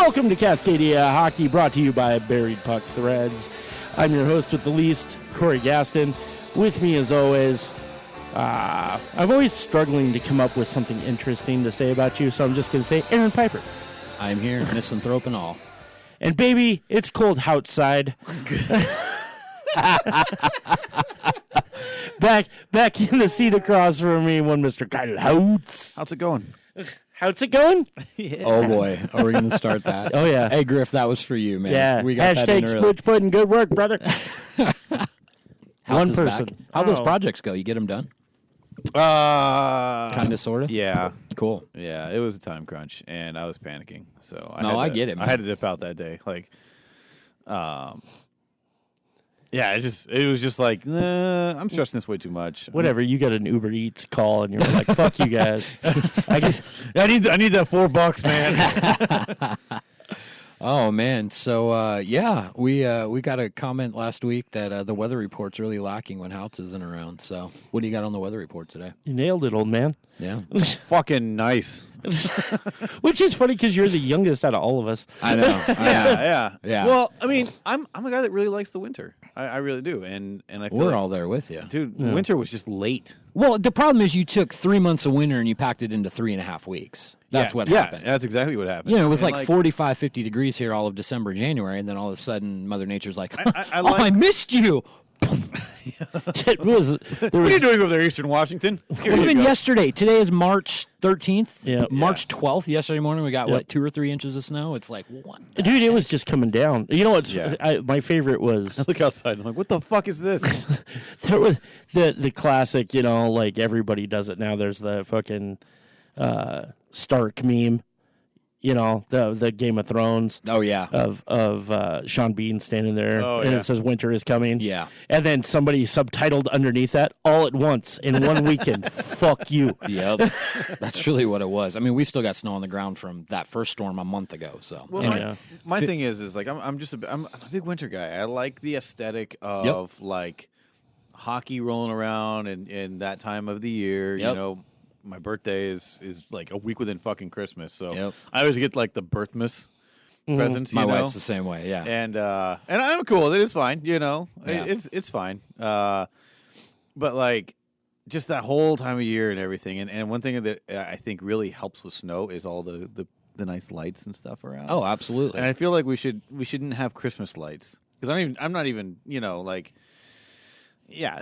Welcome to Cascadia Hockey, brought to you by Buried Puck Threads. I'm your host with the least, Corey Gaston. With me, as always, I'm always struggling to come up with something interesting to say about you, so I'm just going to say Aaron Piper. I'm here, misanthrope and all. And baby, it's cold outside. Back in the seat across from me, one Mr. Kyle Houtz. How's it going? How's it going? Yeah. Oh, boy. Are we going to start that? Oh, yeah. Hey, Griff, that was for you, man. Yeah. We got that in early. Smooch pudding. Good work, brother. One person. Back. How'd those projects go? You get them done? Kind of, sort of? Yeah. Cool. Yeah, it was a time crunch, and I was panicking. So I get it, man. I had to dip out that day. Yeah, it was just like, I'm stressing this way too much. Whatever, you got an Uber Eats call, and you're like, fuck you guys. I need that $4, man. Oh, man. So, we got a comment last week that the weather report's really lacking when Houtz isn't around. So, what do you got on the weather report today? You nailed it, old man. Yeah. Fucking nice. Which is funny because you're the youngest out of all of us. I know. Yeah. Yeah. Well, I mean, I'm a guy that really likes the winter. I really do, and I feel We're all there with you. dude. Yeah. Winter was just late. Well, the problem is you took 3 months of winter and you packed it into 3.5 weeks. That's what happened. Yeah, that's exactly what happened. You know, it was like 45, 50 degrees here all of December, January, and then all of a sudden Mother Nature's like, I missed you. What are you doing over there, Eastern Washington? Even yesterday. Today is March 13th. Yeah. March 12th. Yesterday morning we got, 2 or 3 inches of snow? It's like, what? Dude, it was just coming down. You know what's my favorite was... I look outside and I'm like, what the fuck is this? There was the classic, like everybody does it now. There's the fucking Stark meme. The Game of Thrones. Oh, yeah. Of Sean Bean standing there, it says winter is coming. Yeah. And then somebody subtitled underneath that, all at once in one weekend. Fuck you. Yep. That's really what it was. I mean, we've still got snow on the ground from that first storm a month ago. So, well, my thing is like I'm a big winter guy. I like the aesthetic of like hockey rolling around and that time of the year. Yep. My birthday is like a week within fucking Christmas, so I always get like the birthmas presents. My wife's the same way, yeah. And I'm cool with it. It's fine, it's fine. But like just that whole time of year and everything. And one thing that I think really helps with snow is all the nice lights and stuff around. Oh, absolutely. And I feel like we shouldn't have Christmas lights because I'm not even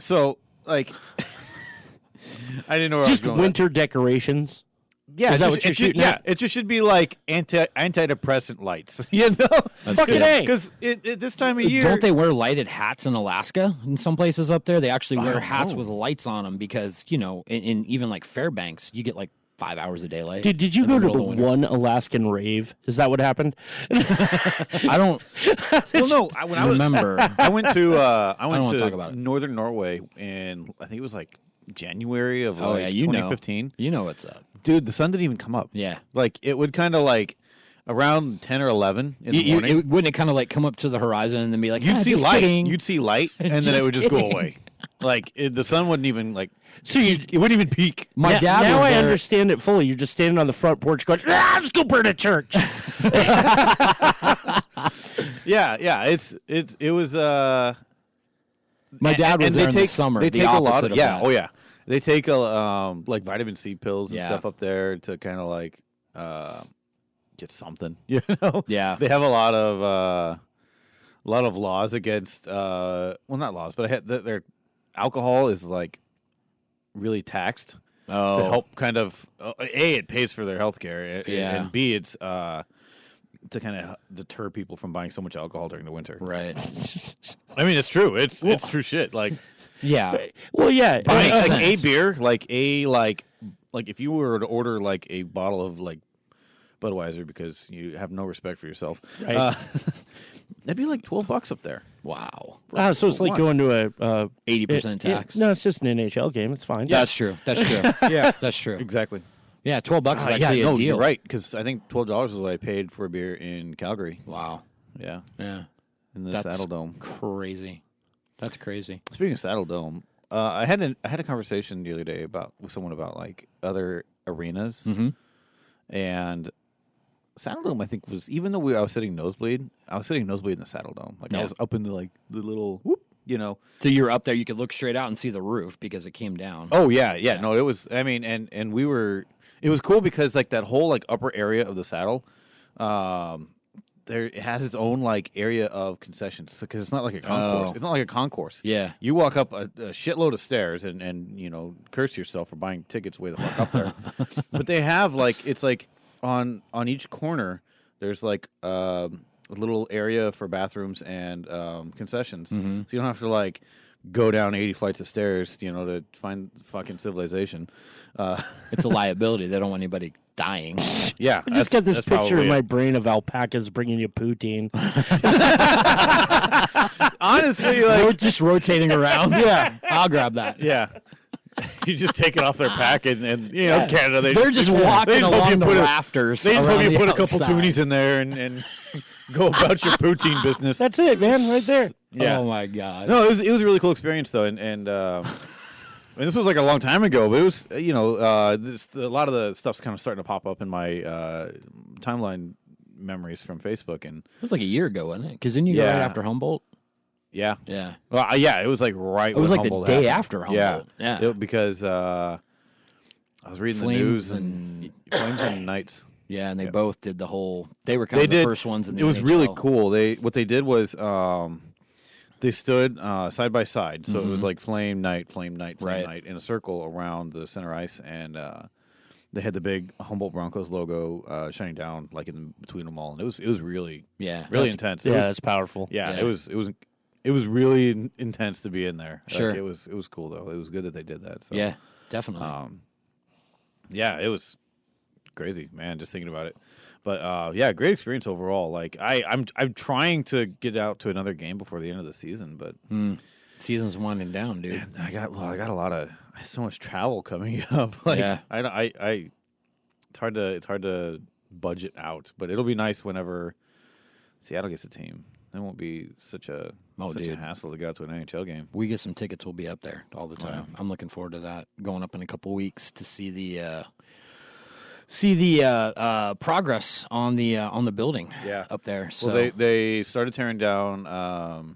So like. I didn't know where just I was going winter decorations. Yeah, is that what you're shooting at? It just should be like antidepressant lights. Fucking A. Because this time of year, don't they wear lighted hats in Alaska? In some places up there, they actually wear hats with lights on them because in even like Fairbanks, you get like 5 hours of daylight. Dude, did you go to the one Alaskan rave? Is that what happened? I don't. Well, no. When I remember, I went to talk about it. northern Norway, and I think it was like January of 2015. You know what's up, dude. The sun didn't even come up. Yeah, like it would kind of like around 10 or 11 in the morning. Wouldn't it kind of like come up to the horizon and then be like, you'd see light. Kidding. You'd see light, and then it would just go away. Like the sun wouldn't even like. So it wouldn't even peak. My dad. Now was I there. understand it fully. You're just standing on the front porch going, "I'm Scooper to church." Yeah. It was. My dad was there in the summer. They take a lot of that. Oh yeah. They take like vitamin C pills and Yeah. stuff up there to kind of like get something. Yeah. They have a lot of laws against well, not laws, but their alcohol is like really taxed to help kind of A, it pays for their health care, and B, it's to kind of deter people from buying so much alcohol during the winter. Right. I mean, it's true. It's true shit. Like, yeah. Well, yeah. Buying like a beer, like if you were to order like a bottle of like Budweiser because you have no respect for yourself, Right. that'd be like $12 up there. Wow. So it's like going to a 80% tax. No, it's just an NHL game. It's fine. Yeah. That's true. Yeah, that's true. Exactly. Yeah, $12 is actually a deal. You're right, because I think $12 is what I paid for a beer in Calgary. Wow. Yeah. Yeah. In the Saddle Dome. Crazy. That's crazy. Speaking of Saddle Dome, I had a conversation the other day with someone about like other arenas, Mm-hmm. and Saddle Dome, I think, was, even though I was sitting nosebleed in the Saddle Dome. Like, I was up in the little whoop, So you were up there, you could look straight out and see the roof because it came down. Oh, yeah. No, it was, I mean, and we were, it was cool because, like, that whole, like, upper area of the Saddle, it has its own, like, area of concessions because it's not like a concourse. Oh. It's not like a concourse. Yeah. You walk up a shitload of stairs and curse yourself for buying tickets way the fuck up there. But they have, like, it's like on each corner, there's, like, a little area for bathrooms and concessions. Mm-hmm. So you don't have to, like, go down 80 flights of stairs, to find fucking civilization. It's a liability. They don't want anybody dying. Yeah. I just got this that's picture in probably my it. brain of alpacas bringing you poutine. Honestly, like, Just rotating around. Yeah. I'll grab that. yeah. You just take it off their pack, and it's Canada. They're just walking along the rafters. They just hope around you the put a couple outside. toonies in there and go about your poutine business. That's it, man, right there. Yeah. Oh my god. No, it was a really cool experience though, and this was like a long time ago, but it was a lot of the stuff's kind of starting to pop up in my timeline memories from Facebook, and It was like a year ago, wasn't it? Because then you go right Yeah. after Humboldt. yeah, Yeah. well, it was like right. It was when like Humboldt the day happened. after Humboldt. Yeah. because I was reading Flames the news and- Flames and Knights. Yeah, and they Yeah. both did the whole. They were kind They of the did. first ones in the It was really NHL. cool. What they did was they stood side by side, so it was like flame knight, Right. knight in a circle around the center ice, and they had the big Humboldt Broncos logo shining down like in between them all, and it was really Yeah. really intense. Yeah, that's powerful. Yeah, Yeah. it was really intense to be in there. Sure. Like, it was cool though. It was good that they did that. So. Yeah, definitely. Yeah, it was crazy, man, just thinking about it. But great experience overall. Like I'm trying to get out to another game before the end of the season, but Season's winding down, dude. man, I have so much travel coming up. Like Yeah. it's hard to budget out, but it'll be nice whenever Seattle gets a team. It won't be such a dude. hassle to get out to an NHL game. We get some tickets. We'll be up there all the time. I'm looking forward to that. Going up in a couple weeks to see the progress on the building. Yeah. Up there. So Well, they started tearing down.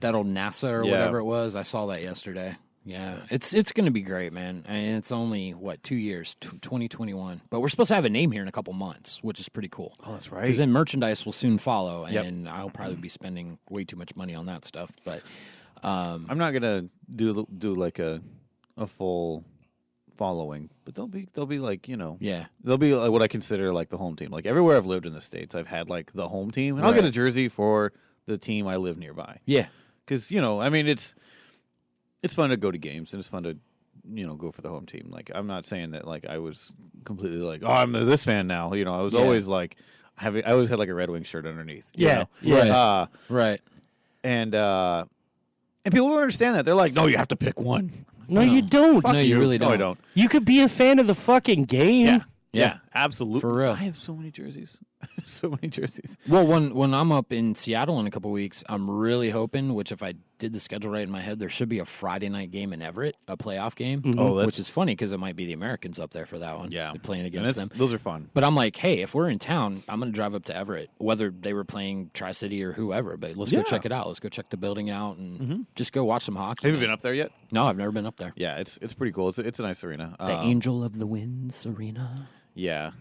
that old NASA or Yeah. whatever it was. I saw that yesterday. Yeah, it's going to be great, man. I mean, it's only 2 years, 2021, but we're supposed to have a name here in a couple months, which is pretty cool. Oh, that's right. Because then merchandise will soon follow, Yep. and I'll probably be spending way too much money on that stuff. But I'm not gonna do like a full following, but they'll be like yeah, they'll be like what I consider like the home team. Like everywhere I've lived in the States, I've had like the home team, and I'll get Right. a jersey for the team I live nearby. yeah, Because I mean it's fun to go to games and it's fun to go for the home team. Like I'm not saying that like I was completely like I'm this fan now. I was Yeah. always like I always had like a Red Wings shirt underneath. you Yeah, know? yeah. right. And people don't understand that. They're like, no, you have to pick one. No, you don't. Fuck No, you really No, I don't. don't. You could be a fan of the fucking game. Yeah. Yeah. Absolutely. For real. I have so many jerseys. So many jerseys. Well, when I'm up in Seattle in a couple weeks, I'm really hoping, which if I did the schedule right in my head, there should be a Friday night game in Everett, a playoff game. Oh, that's- which is funny because it might be the Americans up there for that one. Yeah. They're playing And against them. those are fun. But I'm like, hey, if we're in town, I'm going to drive up to Everett, whether they were playing Tri-City or whoever. But let's go Yeah. check it out. Let's go check the building out and just go watch some hockey. Have you man. been up there yet? No, I've never been up there. Yeah, it's pretty cool. It's a nice arena. The Angel of the Winds Arena. Yeah.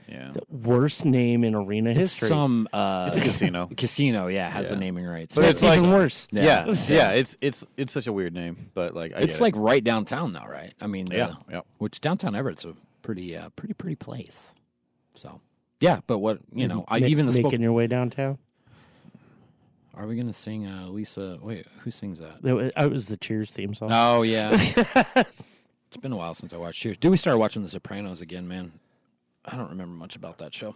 Yeah. Worst name in arena It's history. some It's a casino. casino, has the Yeah. naming rights. But That's it's like- even worse. Yeah. Yeah. It's such a weird name, but like It's like right downtown now, right? I mean, Yeah. Which downtown Everett's a pretty pretty place. So yeah, but what I even the making your way downtown. Are we gonna sing Lisa? Wait, who sings that? It was the Cheers theme song. Oh yeah, it's been a while since I watched Cheers. Dude, we started watching The Sopranos again, man. I don't remember much about that show.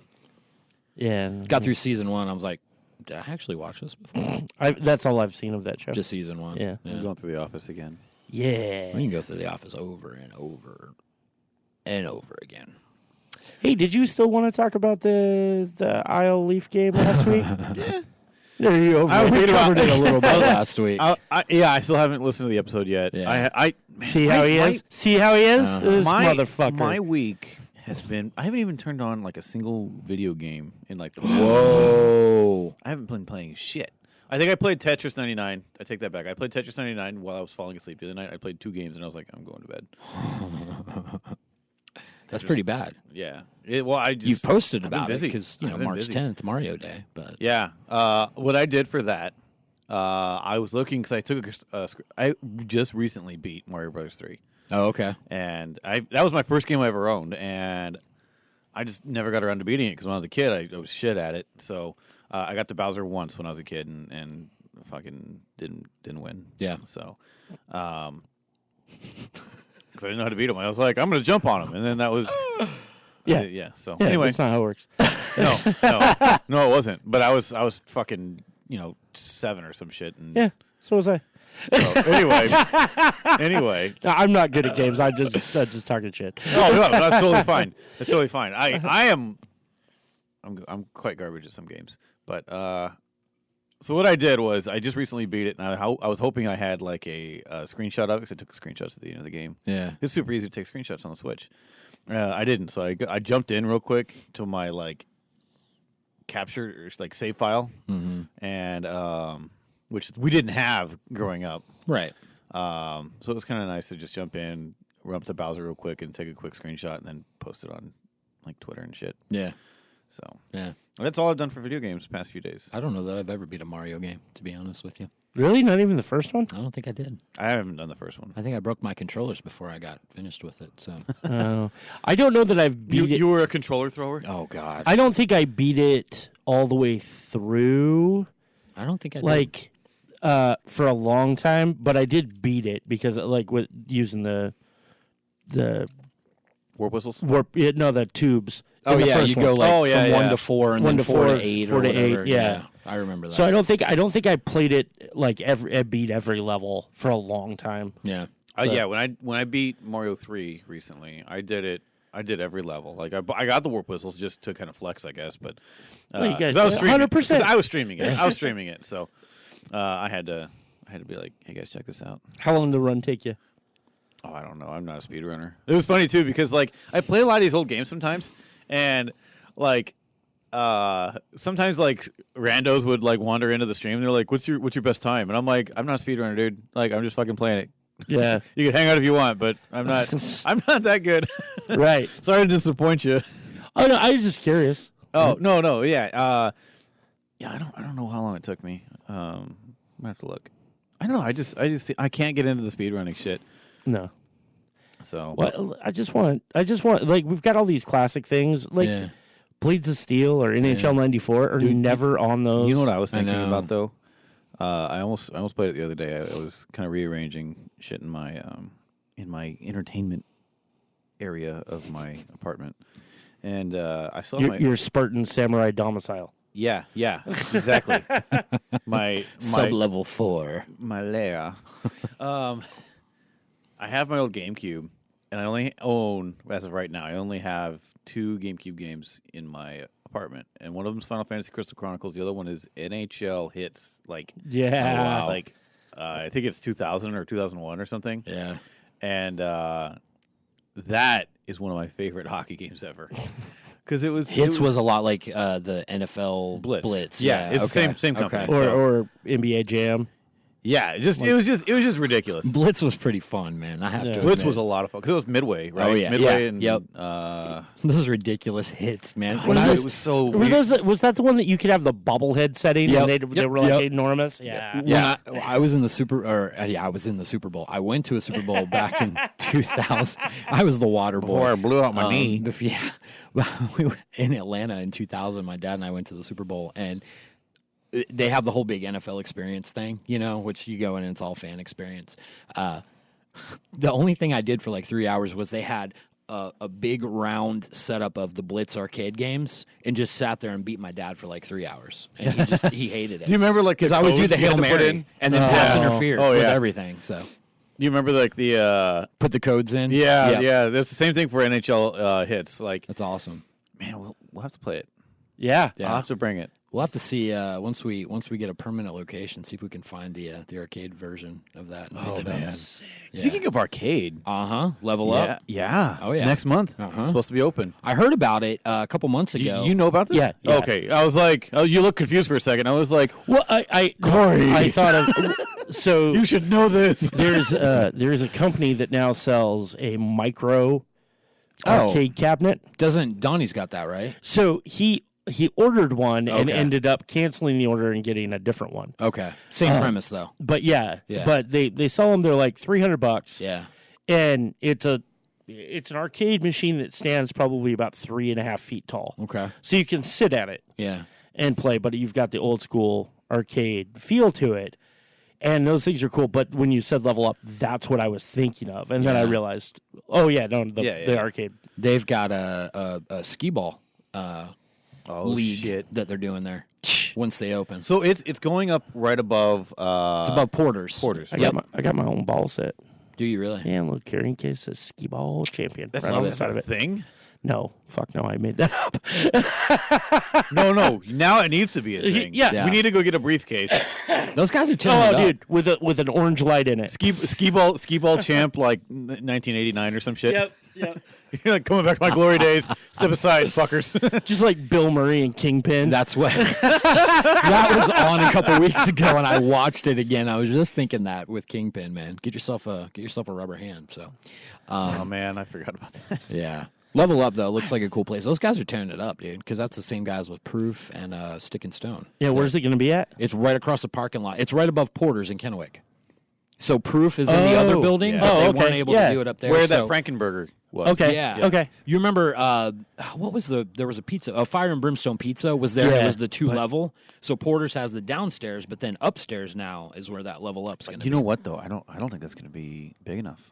Yeah, Got through season 1. I was like, did I actually watch this before? that's all I've seen of that show. Just season 1. Yeah. I'm going through the office again. Yeah. We can go through The Office over and over and over again. Hey, did you still want to talk about the Isle Leaf game last week? Yeah. No, you over. I was We thinking about covered it a little bit last week. I still haven't listened to the episode yet. Yeah. I See how he is. See how he is. This my motherfucker. My week has been. I haven't even turned on like a single video game in like the. Whoa! I haven't been playing shit. I think I played Tetris 99. I take that back. I played Tetris 99 while I was falling asleep the other night. I played 2 games and I was like, I'm going to bed. That's pretty bad. Yeah. You posted about it because March busy. 10th, Mario Day. But yeah, what I did for that, I was looking because I took I just recently beat Mario Bros. 3. Oh, okay. And that was my first game I ever owned, and I just never got around to beating it because when I was a kid, I was shit at it. So I got to Bowser once when I was a kid, and fucking didn't win. Yeah. So, because I didn't know how to beat him, I was like, I'm going to jump on him, and then that was. Yeah. So anyway, that's not how it works. No, it wasn't. But I was fucking 7 or some shit. And yeah. So was I. So anyway, no, I'm not good at games. I'm just talking shit. Oh no, that's totally fine. That's totally fine. I'm quite garbage at some games, but so what I did was I just recently beat it, and I was hoping I had like a screenshot of it because I took screenshots at the end of the game. Yeah, it's super easy to take screenshots on the Switch. I didn't, so I jumped in real quick to my like capture or like save file, and which we didn't have growing up. Right. So it was kind of nice to just jump in, run up to Bowser real quick, and take a quick screenshot, and then post it on like Twitter and shit. Yeah. So yeah, that's all I've done for video games the past few days. I don't know that I've ever beat a Mario game, to be honest with you. Really? Not even the first one? I don't think I did. I haven't done the first one. I think I broke my controllers before I got finished with it. So I don't know that I've beat it. You were a controller thrower? Oh God. I don't think I beat it all the way through. I don't think I did. Like for a long time, but I did beat it because like with using the warp whistles. The tubes. Oh yeah, you go like from 1 to 4 and 1 then to 4 to 8 or 4 to whatever. 8. Yeah, I remember that. So I don't think I played it like beat every level for a long time. Yeah. Yeah, when I beat Mario 3 recently, I did every level. Like I got the warp whistles just to kind of flex, I guess. But you guys, I was streaming, 100%. I was streaming it. So I had to be like, hey guys, check this out. How long did the run take you? Oh, I don't know. I'm not a speedrunner. It was funny too because like I play a lot of these old games sometimes, and like sometimes like randos would like wander into the stream. And they're like, "What's your best time?" And I'm like, "I'm not a speedrunner, dude. Like I'm just fucking playing it." Yeah, you can hang out if you want, but I'm not. I'm not that good. Right. Sorry to disappoint you. Oh no, I was just curious. Oh no, yeah, yeah. I don't know how long it took me. I have to look. I don't know. I can't get into the speedrunning shit. No. So well, I just want like we've got all these classic things like Blades of Steel or NHL 94 are never on those. You know what I was thinking about though? I almost played it the other day. I was kind of rearranging shit in my entertainment area of my apartment, and I saw your Spartan Samurai domicile. Yeah, exactly. my sub-level 4. My lair. I have my old GameCube, and I only own, as of right now, I only have 2 GameCube games in my apartment, and one of them is Final Fantasy Crystal Chronicles. The other one is NHL Hits. Like like I think it's 2000 or 2001 or something. Yeah, and that is one of my favorite hockey games ever. Because it was a lot like the NFL Blitz. Yeah, it's the same company. Okay. Or NBA Jam. Yeah, it was just ridiculous. Blitz was pretty fun, man. I have to. Blitz admit. was a lot of fun because it was Midway, right? Oh yeah, Midway and those ridiculous hits, man. It was so. Was that the one that you could have the bobblehead setting and they were like enormous? Yeah. I was in the I was in the Super Bowl. I went to a Super Bowl back in 2000. I was the water boy. Before I blew out my knee. Yeah, we were in Atlanta in 2000. My dad and I went to the Super Bowl and. They have the whole big NFL experience thing, which you go in and it's all fan experience. The only thing I did for like 3 hours was they had a big round setup of the Blitz arcade games and just sat there and beat my dad for like 3 hours. And he hated it. Do you remember like because I always do the Hail Mary and then pass interfere with everything. So. Do you remember like the put the codes in? Yeah. There's the same thing for NHL hits. Like that's awesome. Man, we'll have to play it. Yeah. I'll have to bring it. We'll have to see once we get a permanent location, see if we can find the arcade version of that. And pick it up. Yeah. Speaking of arcade, Level Up. Yeah. Oh yeah. Next month. It's supposed to be open. I heard about it a couple months ago. You know about this? Yeah. Okay. I was like, oh, you look confused for a second. I was like, Well, Corey. I thought of so you should know this. there's a company that now sells a micro arcade cabinet. Doesn't Donnie's got that, right? So he ordered one and Okay. ended up canceling the order and getting a different one. Okay. Same premise though. But yeah. Yeah. But they sell them. They're like $300. Yeah. And it's an arcade machine that stands probably about 3.5 feet tall. Okay. So you can sit at it Yeah. and play, but you've got the old school arcade feel to it. And those things are cool, but when you said Level Up, that's what I was thinking of. And then I realized, the arcade. They've got a skee ball league shit. that they're doing there once they open. So it's going up right above. It's above Porter's. Porter's. I got my own ball set. Do you really? Yeah, a little carrying case says skee ball champion. That's right not on the side of it. thing. No, fuck no, I made that up. No. Now it needs to be a thing. Yeah. We need to go get a briefcase. Those guys are tearing it up. Dude, with an orange light in it. Skee ball champ like 1989 or some shit. Yep. You're like coming back to my glory days. Step aside, fuckers. Just like Bill Murray and Kingpin. That's what that was on a couple weeks ago, and I watched it again. I was just thinking that with Kingpin, man, get yourself a rubber hand. So, Oh man, I forgot about that. yeah. Level Up though looks like a cool place. Those guys are tearing it up, dude. Because that's the same guys with Proof and Stick and Stone. Yeah, where's it going to be at? It's right across the parking lot. It's right above Porter's in Kennewick. So Proof is in the other building, yeah. but they okay. weren't able to do it up there. Where so, that Frankenburger was. Okay. Yeah. Okay. You remember what was there was a pizza, a Fire and Brimstone pizza was there. Yeah, It was the two level. So Porter's has the downstairs, but then upstairs now is where that Level Up's going to be. You know what though? I don't think that's going to be big enough.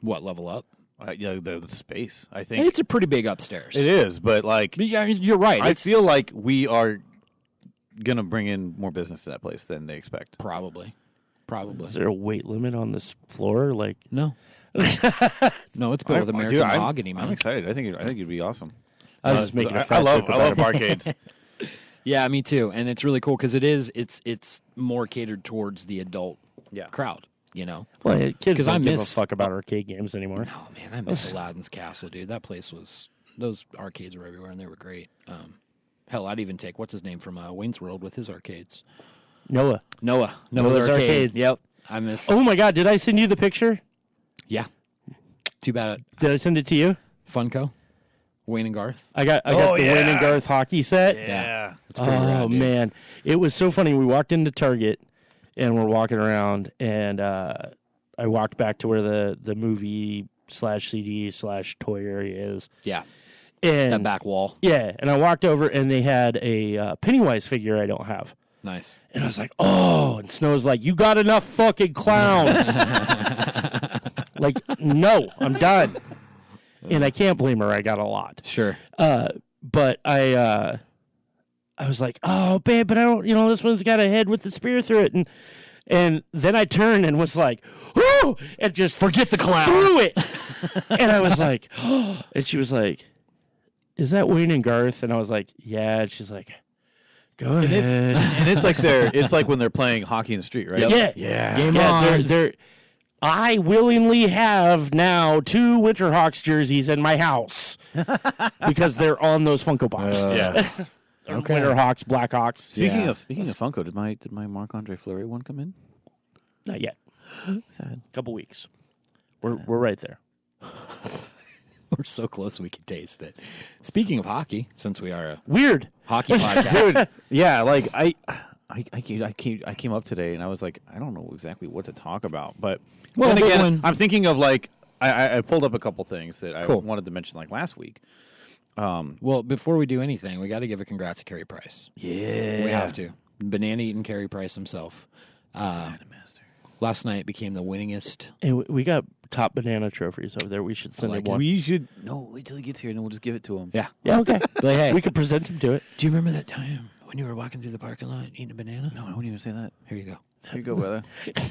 What Level Up? The space. I think It's a pretty big upstairs. it is, but like But yeah, you're right. I It's feel like we are going to bring in more business to that place than they expect. probably. Is there a weight limit on this floor? Like, No. No, it's built with American Dude, mahogany, man. I'm excited. I think it'd be awesome. I was just making a I fat love joke about it. arcades. Yeah, me too. And it's really cool because it's more catered towards the adult crowd. You know, Well, kids I don't give a miss- fuck about arcade games anymore. oh man, I miss Aladdin's Castle, dude. That place those arcades were everywhere and they were great. Hell, I'd even take what's his name from Wayne's World with his arcades. Noah's Noah's Arcade. Yep, I miss. Oh my God, did I send you the picture? Yeah, too bad. Did I send it to you? Funko, Wayne and Garth. I got the Wayne and Garth hockey set. Yeah. It's pretty rad, dude. Man, it was so funny. We walked into Target and we're walking around, and I walked back to where the movie /CD/toy area is. Yeah, And that back wall. Yeah, and I walked over and they had a Pennywise figure I don't have. Nice. And I was like, oh, and Snow's like, you got enough fucking clowns. Like, no, I'm done. And I can't blame her. I got a lot. Sure. But I was like, oh, babe, but I don't, this one's got a head with the spear through it. And then I turned and was like, whoo, and just forget the clown. Threw it. And I was like, oh, and she was like, is that Wayne and Garth? And I was like, yeah. And she's like, go ahead. And it's like when they're playing hockey in the street, right? Yeah. Yeah. Game on. They're I willingly have now 2 Winterhawks jerseys in my house because they're on those Funko Pops. Yeah. Okay. Winterhawks, Blackhawks. Speaking of Funko, did my Marc-Andre Fleury one come in? Not yet. Sad. Couple weeks. We're right there. We're so close we can taste it. Speaking of hockey, since we are a Weird. hockey podcast, Dude, yeah, like I came up today and I was like, I don't know exactly what to talk about, but Well, then but again, when- I'm thinking of like I pulled up a couple things that I Cool. wanted to mention like last week. well, before we do anything, we got to give a congrats to Carey Price. Yeah, We have to. Banana eating Carey Price himself. Master. Last night became the winningest. Hey, we got top banana trophies over there. We should send like him one. We should wait till he gets here and then we'll just give it to him. Yeah. Yeah, okay. But hey, We could present him to it. do you remember that time when you were walking through the parking lot eating a banana? No, I wouldn't even say that. Here you go. Here you go, brother.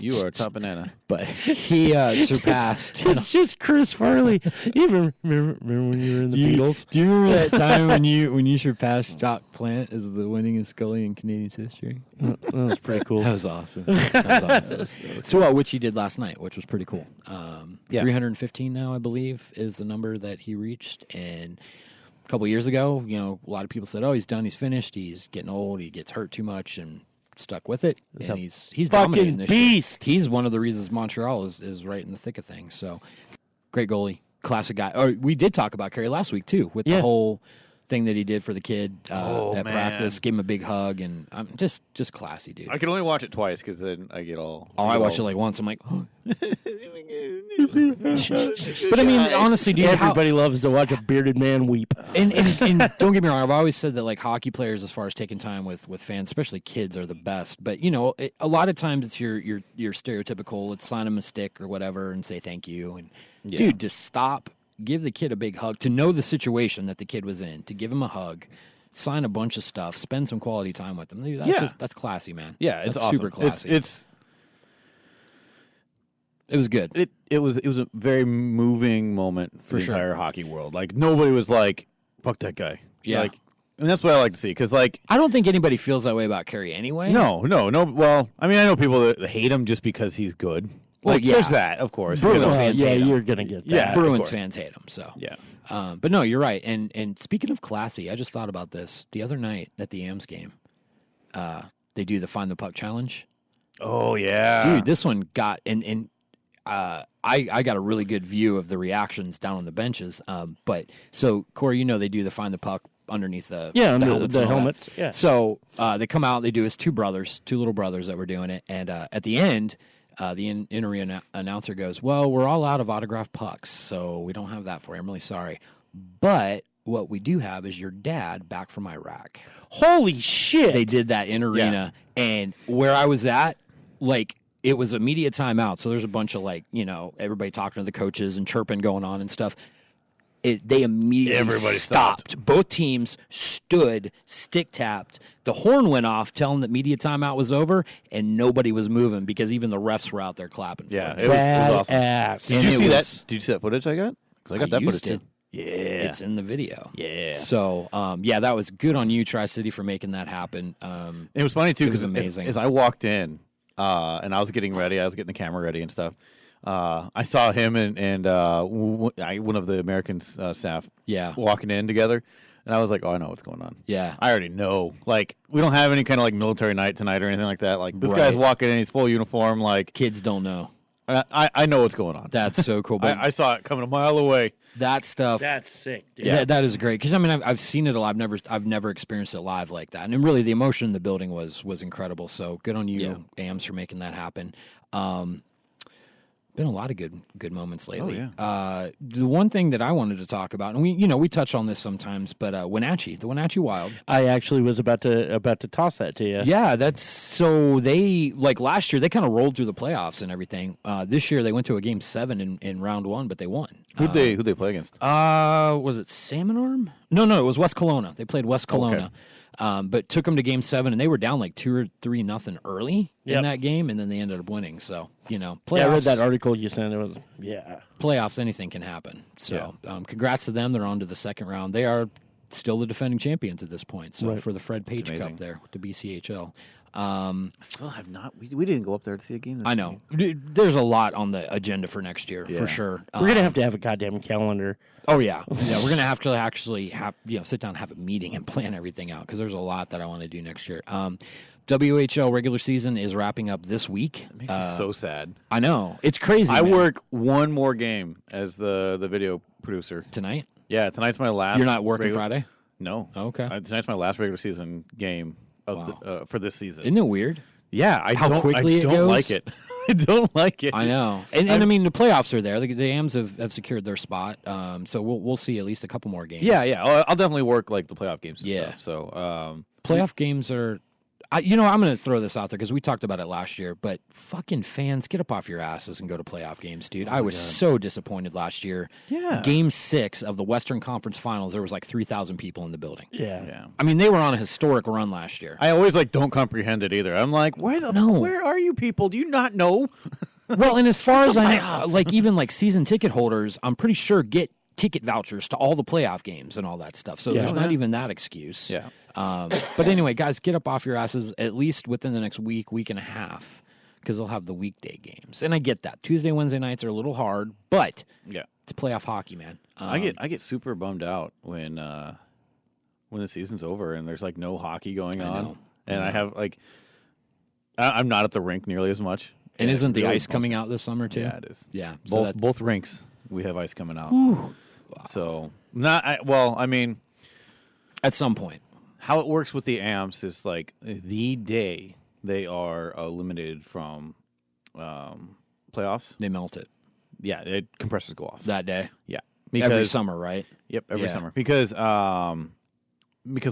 You are a top banana. But he surpassed. It's just Chris Farley. You even remember when you were in the Beatles? Do you remember that time when you surpassed Jock Plant as the winningest goalie in Canadian history? That was pretty cool. That was awesome. That was awesome. So, which he did last night, which was pretty cool. 315 now, I believe, is the number that he reached. And a couple years ago, a lot of people said, "Oh, he's done. He's finished. He's getting old. He gets hurt too much." And stuck with it, and he's dominating this beast. Year. He's one of the reasons Montreal is right in the thick of things. So, great goalie, classic guy. Or we did talk about Carey last week too, with the whole thing that he did for the kid at practice. Gave him a big hug, and just classy, dude. I can only watch it twice because then I get all. I watched it like once. I'm like, oh. But I mean, honestly, dude, everybody loves to watch a bearded man weep. And don't get me wrong, I've always said that like hockey players, as far as taking time with fans, especially kids, are the best. But a lot of times it's your stereotypical. Let's sign him a stick or whatever and say thank you. And dude, just stop, give the kid a big hug, to know the situation that the kid was in, to give him a hug, sign a bunch of stuff, spend some quality time with them. That's classy, man. Yeah, it's that's awesome. Super classy. It was good. It was a very moving moment for the entire hockey world. Like nobody was like, "Fuck that guy." Yeah, and that's what I like to see because I don't think anybody feels that way about Carey anyway. No. Well, I mean, I know people that hate him just because he's good. Well, there's that, of course. Bruins fans hate him. You're gonna get that. Yeah, Bruins fans hate him. So yeah. But no, you're right. And speaking of classy, I just thought about this the other night at the Ams game. They do the Find the Puck challenge. Oh yeah, dude, this one got I got a really good view of the reactions down on the benches. But so Corey, they do the Find the Puck underneath the helmets. Yeah. So they come out. They do as two little brothers that were doing it. And at the end, the in-arena announcer goes, "Well, we're all out of autographed pucks, so we don't have that for you. I'm really sorry, but what we do have is your dad back from Iraq." Holy shit! They did that in arena, and where I was at, like. It was a media timeout, so there's a bunch of everybody talking to the coaches and chirping going on and stuff. They immediately stopped. Both teams stood, stick tapped. The horn went off, telling that media timeout was over, and nobody was moving because even the refs were out there clapping. Yeah, it was awesome. Did you see that? Did you see that footage I got? Because I got that footage too. Yeah, it's in the video. Yeah. So, that was good on you, Tri-City, for making that happen. It was funny too because amazing. As I walked in. And I was getting ready. I was getting the camera ready and stuff. I saw him and one of the American staff walking in together. And I was like, oh, I know what's going on. Yeah. I already know. Like, we don't have any kind of military night tonight or anything like that. Like, this guy's walking in, he's full uniform. Like, kids don't know. I know what's going on. That's so cool. I saw it coming a mile away. That stuff. That's sick, dude. Yeah, that is great. Because I've seen it. I've never experienced it live like that. And really, the emotion in the building was incredible. So good on you, AMS, for making that happen. Been a lot of good moments lately. Oh, yeah. The one thing that I wanted to talk about, and we touch on this sometimes, but Wenatchee, the Wenatchee Wild. I actually was about to toss that to you. Yeah, that's so they last year they kind of rolled through the playoffs and everything. This year they went to a game 7 in round 1, but they won. Who'd they play against? Was it Salmon Arm? No, it was West Kelowna. They played West Kelowna. Okay. But took them to game 7, and they were down 2 or 3-0 early in that game, and then they ended up winning. So, playoffs. Yeah, I read that article you sent. It was, playoffs, anything can happen. So, congrats to them. They're on to the second round. They are still the defending champions at this point. So, for the Fred Page Cup there with the BCHL. I still have not. We didn't go up there to see a game. I know. There's a lot on the agenda for next year, for sure. We're gonna have to have a goddamn calendar. Oh yeah, we're gonna have to actually sit down and have a meeting and plan everything out because there's a lot that I want to do next year. WHL regular season is wrapping up this week. It makes me so sad. I know, it's crazy. I work one more game as the video producer tonight. Yeah, tonight's my last. You're not working Friday? No. Oh, okay. Tonight's my last regular season game for this season. Isn't it weird? Yeah, I don't like it. I don't like it. I know, and I mean the playoffs are there. The AMs have secured their spot, so we'll see at least a couple more games. Yeah. I'll definitely work the playoff games. And stuff, so playoff games are. I'm going to throw this out there because we talked about it last year, but fucking fans, get up off your asses and go to playoff games, dude. I was so disappointed last year. Yeah. Game 6 of the Western Conference Finals, there was like 3,000 people in the building. Yeah. I mean, they were on a historic run last year. I always don't comprehend it either. I'm like, where are you people? Do you not know? Well, and as far as I know, even season ticket holders, I'm pretty sure get ticket vouchers to all the playoff games and all that stuff. So there's not even that excuse. Yeah. But anyway, guys, get up off your asses at least within the next week and a half, because they'll have the weekday games. And I get that. Tuesday, Wednesday nights are a little hard, but it's playoff hockey, man. I get super bummed out when the season's over and there's no hockey going on. Know. And I have I'm not at the rink nearly as much. And isn't the really ice coming out this summer too? Yeah, it is. Yeah, Both rinks we have ice coming out. Wow. So At some point. How it works with the amps is the day they are eliminated from playoffs. They melt it. Yeah, compressors go off That day. Yeah, Every summer, right? Yep, every summer because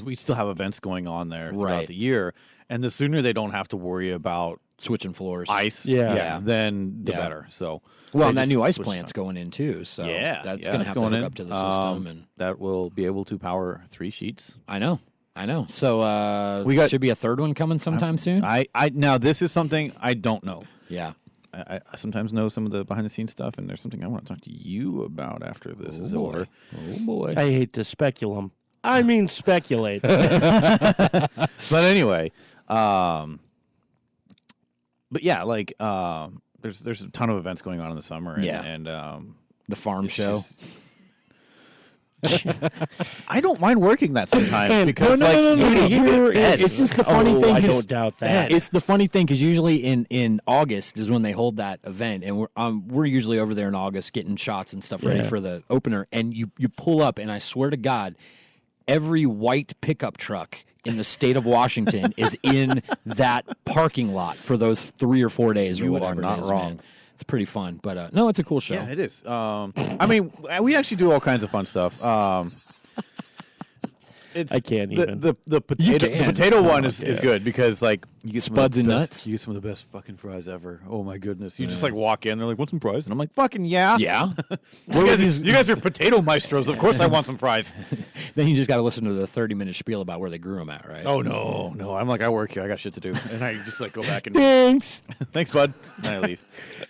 we still have events going on there throughout the year, and the sooner they don't have to worry about switching floors, ice, then the better. So and that new ice plant's going in too. So that's going to have to hook up to the system, and that will be able to power 3 sheets. I know. So should be a third one coming sometime soon. Now this is something I don't know. Yeah. I sometimes know some of the behind the scenes stuff, and there's something I want to talk to you about after this is over. Oh boy! I hate to speculate. Speculate. But anyway, but yeah, there's a ton of events going on in the summer. And the farm show. I don't mind working that sometimes because it's just the funny thing. I don't doubt that. It's the funny thing because usually in August is when they hold that event, and we're usually over there in August getting shots and stuff ready for the opener. And you pull up, and I swear to God, every white pickup truck in the state of Washington is in that parking lot for those 3 or 4 days or whatever. You are not wrong. Man. It's pretty fun, but no, it's a cool show. Yeah, it is. We actually do all kinds of fun stuff. I can't even. The potato one is good because you get spuds and nuts. You get some of the best fucking fries ever. Oh my goodness! You just walk in, they're like, "Want some fries?" And I'm like, "Fucking yeah, yeah." You guys are potato maestros. Of course, I want some fries. Then you just got to listen to the 30-minute spiel about where they grew them at, right? Oh no! I'm like, I work here. I got shit to do, and I just go back and thanks, thanks, bud. And I leave.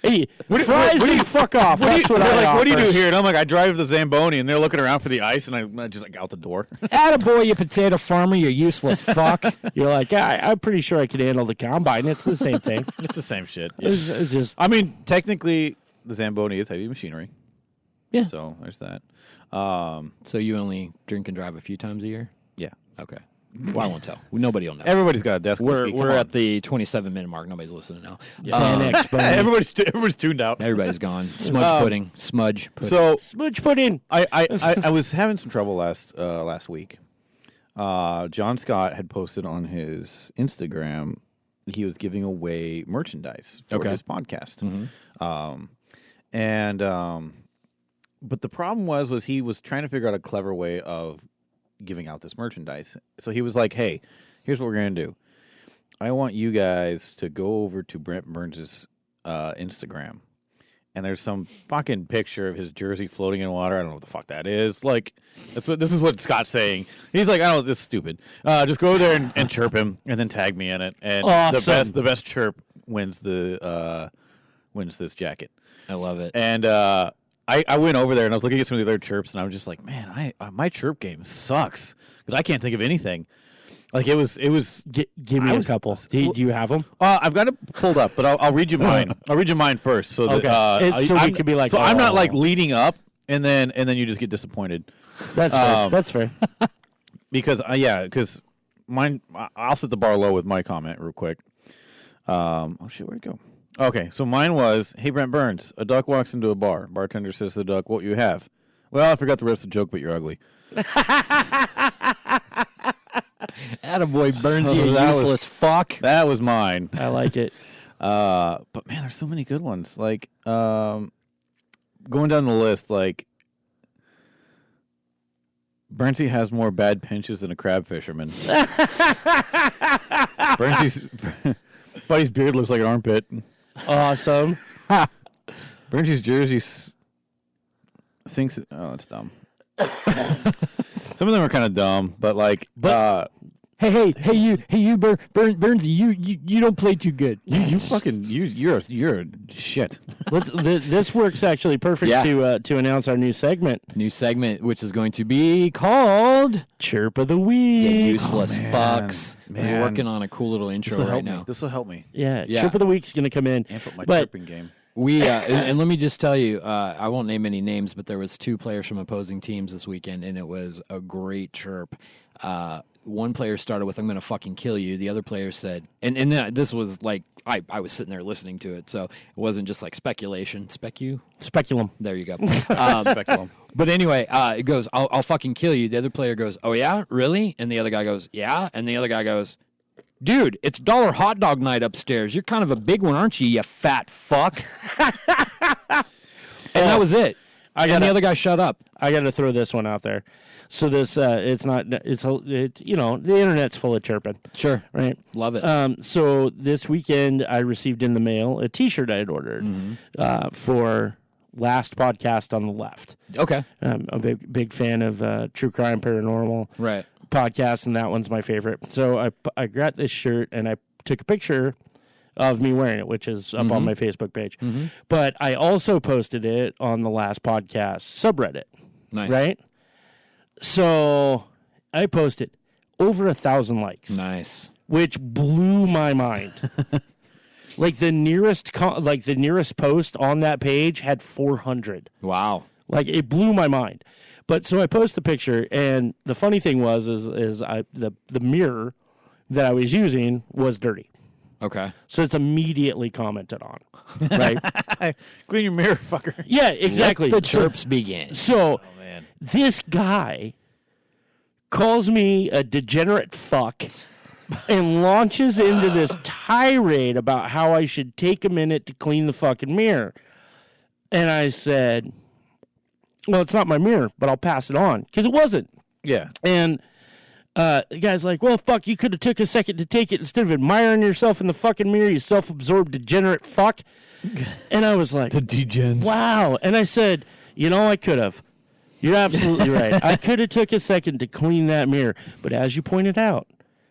Hey, fries and fuck off. That's what I what do you do here? And I'm like, I drive the Zamboni, and they're looking around for the ice, and I just out the door. Attaboy, you potato farmer, you useless fuck. You're like, I'm pretty sure I can handle the combine. It's the same thing. It's the same shit. It's just. I mean, technically, the Zamboni is heavy machinery. Yeah. So there's that. So you only drink and drive a few times a year? Yeah. Okay. Well, I won't tell. Nobody will know. Everybody's got a desk. We're at the 27-minute mark. Nobody's listening now. Everybody's tuned out. Everybody's gone. Smudge pudding. Smudge pudding. So smudge pudding. I was having some trouble last week. John Scott had posted on his Instagram he was giving away merchandise for his podcast. Mm-hmm. But the problem was he was trying to figure out a clever way of giving out this merchandise. So he was like, "Hey, here's what we're gonna do. I want you guys to go over to Brent Burns' Instagram, and there's some fucking picture of his jersey floating in water. I don't know what the fuck that is. This is what Scott's saying. He's like, I don't know, this is stupid. Just go over there and chirp him, and then tag me in it. And awesome. the best chirp wins this jacket. I love it. And I went over there and I was looking at some of the other chirps, and I was just like, man, my chirp game sucks because I can't think of anything. It was. Give me a couple. Do you have them? I've got it pulled up, but I'll read you mine. I'll read you mine first, so that so we could be like. So I'm not leading up, and then you just get disappointed. That's fair. That's fair. Because mine. I'll set the bar low with my comment real quick. Oh shit, where'd it go? Okay, so mine was, hey Brent Burns, a duck walks into a bar. Bartender says to the duck, "What you have?" "Well, I forgot the rest of the joke, but you're ugly." Attaboy, Burns, you useless fuck. That was mine. I like it. But man, there's so many good ones. Going down the list, Bernsey has more bad pinches than a crab fisherman. Buddy's beard looks like an armpit. Awesome. Bernsey's jersey sinks. Oh, that's dumb. Some of them are kind of dumb, but like, Hey, you, Bernsey, you don't play too good. you fucking you're shit. This works actually perfect to announce our new segment. New segment, which is going to be called Chirp of the Week. You useless fucks. Man. We're working on a cool little intro right now. This will help me. Yeah, Chirp of the Week's going to come in. Amp up my chirping game. We and let me just tell you, I won't name any names, but there was 2 players from opposing teams this weekend, and it was a great chirp. One player started with "I'm going to fucking kill you." The other player said, and then this was like I was sitting there listening to it, so it wasn't just like speculation. Speculum. There you go. Speculum. But anyway, it goes, I'll fucking kill you. The other player goes, "Oh yeah, really?" And the other guy goes, "Yeah." And the other guy goes, "Dude, it's dollar hot dog night upstairs. You're kind of a big one, aren't you, you fat fuck?" And that was it. And the other guy shut up. I got to throw this one out there. So this, the internet's full of chirping. Sure. Right. Love it. So this weekend I received in the mail a T-shirt I had ordered for last podcast on the left. Okay. I'm a big fan of true crime, paranormal podcasts, and that one's my favorite. So I got this shirt and I took a picture of me wearing it, which is up on my Facebook page. But I also posted it on the last podcast subreddit. Nice. Right? So I posted over 1,000 likes. Nice. Which blew my mind. Like the nearest post on that page had 400. Wow. Like it blew my mind. But so I post the picture, and the funny thing was the mirror that I was using was dirty. Okay. So it's immediately commented on. Right? Clean your mirror, fucker. Yeah, exactly. Let the chirps begin. So this guy calls me a degenerate fuck and launches into this tirade about how I should take a minute to clean the fucking mirror. And I said, well, it's not my mirror, but I'll pass it on. Because it wasn't. Yeah. And the guy's like, well, fuck, you could have took a second to take it instead of admiring yourself in the fucking mirror, you self-absorbed degenerate fuck. And I was like, the degens. Wow. And I said, I could have. You're absolutely right. I could have took a second to clean that mirror. But as you pointed out,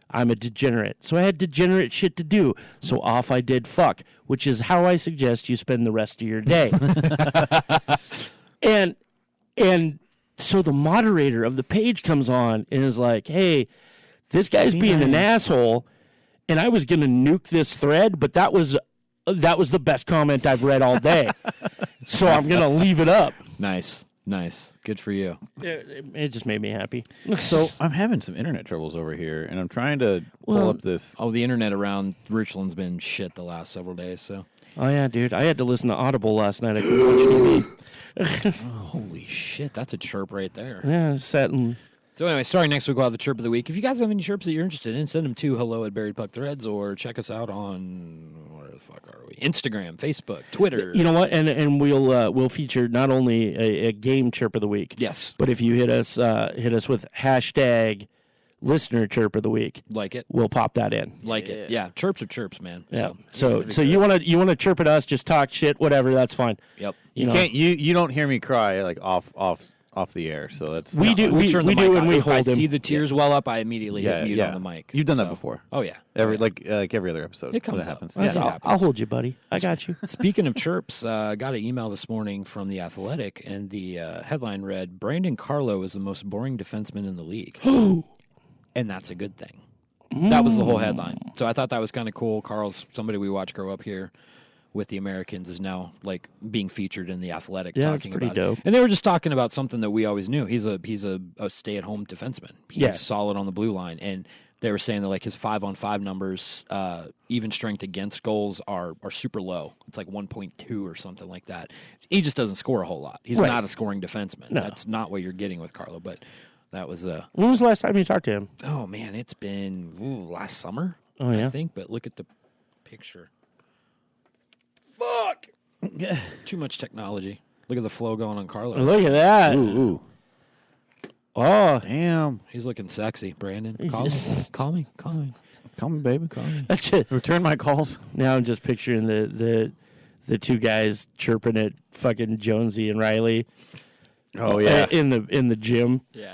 I'm a degenerate. So I had degenerate shit to do. So off I did fuck, which is how I suggest you spend the rest of your day. And so the moderator of the page comes on and is like, hey, this guy's being an asshole. And I was going to nuke this thread, but that was the best comment I've read all day. So I'm going to leave it up. Nice. Good for you. It just made me happy. So I'm having some internet troubles over here, and I'm trying to pull up this. Oh, the internet around Richland's been shit the last several days, so. Oh, yeah, dude. I had to listen to Audible last night. I couldn't watch TV. Holy shit, that's a chirp right there. Yeah, sat and... So anyway, starting next week, we'll have the chirp of the week. If you guys have any chirps that you're interested in, send them to hello@buriedpuckthreads or check us out on, where the fuck are we? Instagram, Facebook, Twitter. You know what? And we'll feature not only a game chirp of the week. Yes. But if you hit us with hashtag listener chirp of the week. Like it. We'll pop that in. Like it. Yeah. Chirps are chirps, man. Yeah. So you wanna chirp at us, just talk shit, whatever, that's fine. Yep. You don't hear me cry like off the air, so that's we do when we hold if I him. see the tears well up, I immediately hit mute on the mic. You've done that before. Oh yeah. Like every other episode. It comes happens. Yeah. I'll hold you, buddy. I got you. Speaking of chirps, got an email this morning from The Athletic, and the headline read, Brandon Carlo is the most boring defenseman in the league. And that's a good thing. That was the whole headline. So I thought that was kind of cool. Carl's somebody we watch grow up here with the Americans, is now like being featured in The Athletic. Yeah, talking it's pretty about dope. It. And they were just talking about something that we always knew. He's a stay-at-home defenseman. He's solid on the blue line. And they were saying that like his 5-on-5 numbers, even strength against goals are super low. It's like 1.2 or something like that. He just doesn't score a whole lot. He's not a scoring defenseman. No. That's not what you're getting with Carlo. But that was when was the last time you talked to him? Oh man, it's been last summer. Oh yeah, I think. But look at the picture. Fuck. Too much technology. Look at the flow going on Carlo. Look at that. Ooh. Oh, Damn. He's looking sexy, Brandon. He's Call me. just- Call me. Call me, baby. Call me. that's it. Return my calls. Now I'm just picturing the two guys chirping at fucking Jonesy and Riley. Oh, yeah. In the gym. Yeah.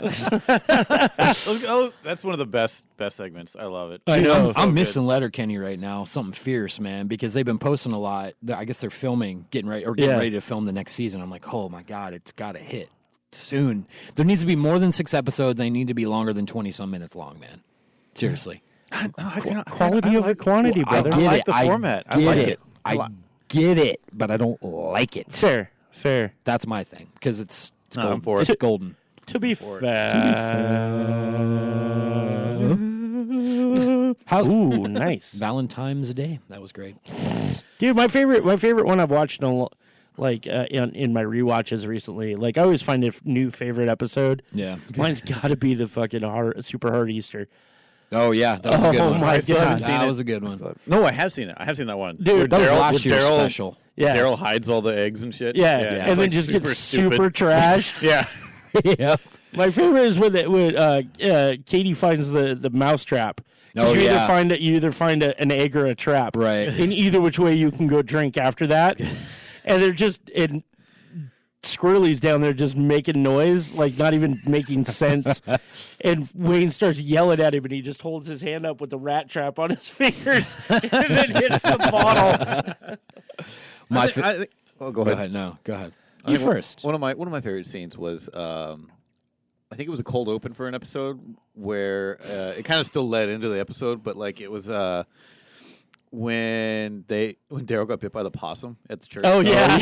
Oh, that's one of the best segments. I love it. I know. I'm missing Letterkenny right now. Something fierce, man, because they've been posting a lot. I guess they're filming, getting ready to film the next season. I'm like, oh my God, it's got to hit soon. There needs to be more than 6 episodes. They need to be longer than 20-some minutes long, man. Seriously. Quality over quantity, brother. I like the format. I like it. I get it, but I don't like it. Fair. That's my thing, because it's No, golden. I'm for it. It's golden. To be fair. Ooh, nice. Valentine's Day. That was great. Dude, my favorite one I've watched in my rewatches recently. Like, I always find a new favorite episode. Yeah. Mine's got to be the fucking super hard Easter. Oh, yeah. That was a good Oh, one. my I still haven't God. seen That it. was a good one. No, I have seen it. I have seen that one. Dude, That was Daryl- last year's Daryl- special. Yeah. Daryl hides all the eggs and shit. Yeah, it's and then like just gets super stupid. trashed. Yeah. Yep. My favorite is when Katie finds the mouse trap. 'Cause Oh, you yeah. either find an egg or a trap. Right. In either which way you can go drink after that. And they're just Squirrely's down there just making noise, like not even making sense. And Wayne starts yelling at him, and he just holds his hand up with the rat trap on his fingers, and then hits the bottle. Go Go ahead. ahead. No, go ahead. I You think first. One of my favorite scenes was I think it was a cold open for an episode where it kind of still led into the episode, but like it was when Daryl got bit by the possum at the church. Oh yeah,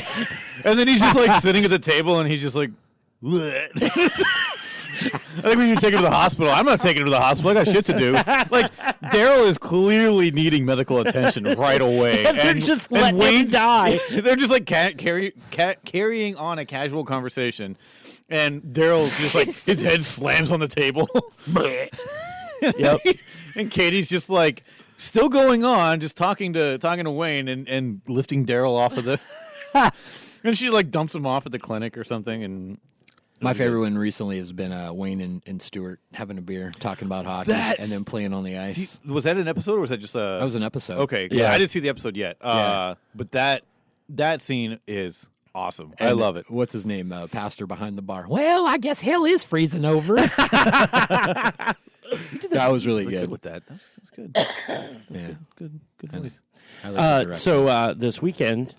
And then he's just like sitting at the table and he's just like I think we need to take him to the hospital. I'm not taking him to the hospital. I got shit to do. Like Daryl is clearly needing medical attention right away. and they're just letting him die. They're just like carrying on a casual conversation, and Daryl's just like his head slams on the table. Yep. And Katie's just like still going on, just talking to Wayne and lifting Daryl off of the. And she like dumps him off at the clinic or something. And My favorite one recently has been Wayne and Stewart having a beer, talking about hockey, and then playing on the ice. See, was that an episode or was that just a? That was an episode. Okay, Yeah. I didn't see the episode yet. Yeah. But that scene is awesome. I And love it. What's his name? Pastor behind the bar. Well, I guess hell is freezing over. That was really Good good. with that. That was good. Yeah. Good voice. I like the director. So this weekend,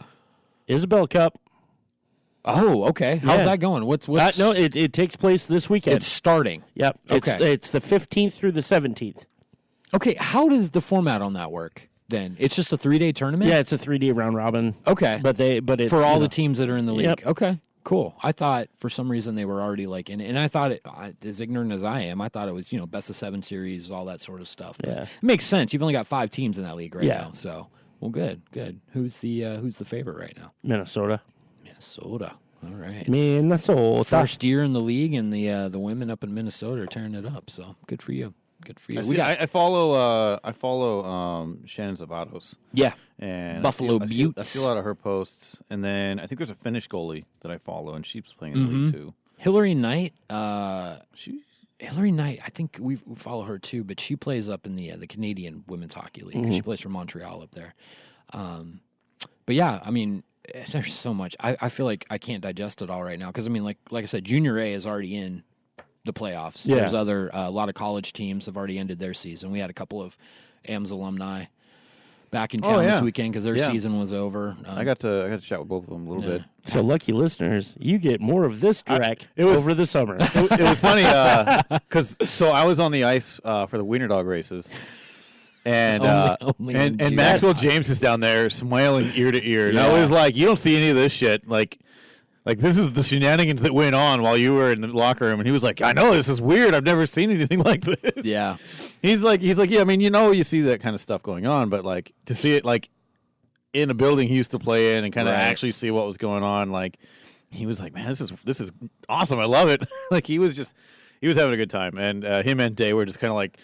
Isabel Cup. Oh, okay. How's Yeah. that going? What's No, it takes place this weekend. it's starting. Yep. Okay. It's the 15th through the 17th. Okay, how does the format on that work then? It's just a 3-day tournament? Yeah, it's a 3-day round robin. Okay. But it's for all you know, the teams that are in the league. Yep. Okay, cool. I thought for some reason they were already like in, and I thought as ignorant as I am, I thought it was best of 7 series, all that sort of stuff. But Yeah. it makes sense. You've only got 5 teams in that league right Yeah. now, so well, good. Who's the favorite right now? Minnesota. Minnesota. All right. Minnesota. First year in the league, and the women up in Minnesota are tearing it up. So good for you. Good for you. I follow Shannon Zavados. Yeah. And Buffalo I see a Buttes. lot of her posts, and then I think there's a Finnish goalie that I follow, and she's playing in the league too. Hillary Knight. She Hillary Knight, I think we follow her too, but she plays up in the Canadian Women's Hockey League. She plays for Montreal up there. But yeah, I mean, there's so much. I feel like I can't digest it all right now because I mean, like I said, Junior A is already in the playoffs. Yeah. There's a lot of college teams have already ended their season. We had a couple of AMS alumni back in town this weekend because their season was over. I got to chat with both of them a little bit. So lucky listeners, you get more of this direct it was- over the summer. It was funny because I was on the ice for the Wiener Dog races, and Only in and June. Maxwell James is down there smiling ear to ear, and I Yeah. was like, "You don't see any of this shit, like this is the shenanigans that went on while you were in the locker room." And he was like, "I know this is weird. I've never seen anything like this." Yeah. He's like, yeah. I mean, you see that kind of stuff going on, but like to see it like in a building he used to play in and kind of Right. actually see what was going on, like he was like, man, this is awesome. I love it. Like he was having a good time, and him and Day were just kind of like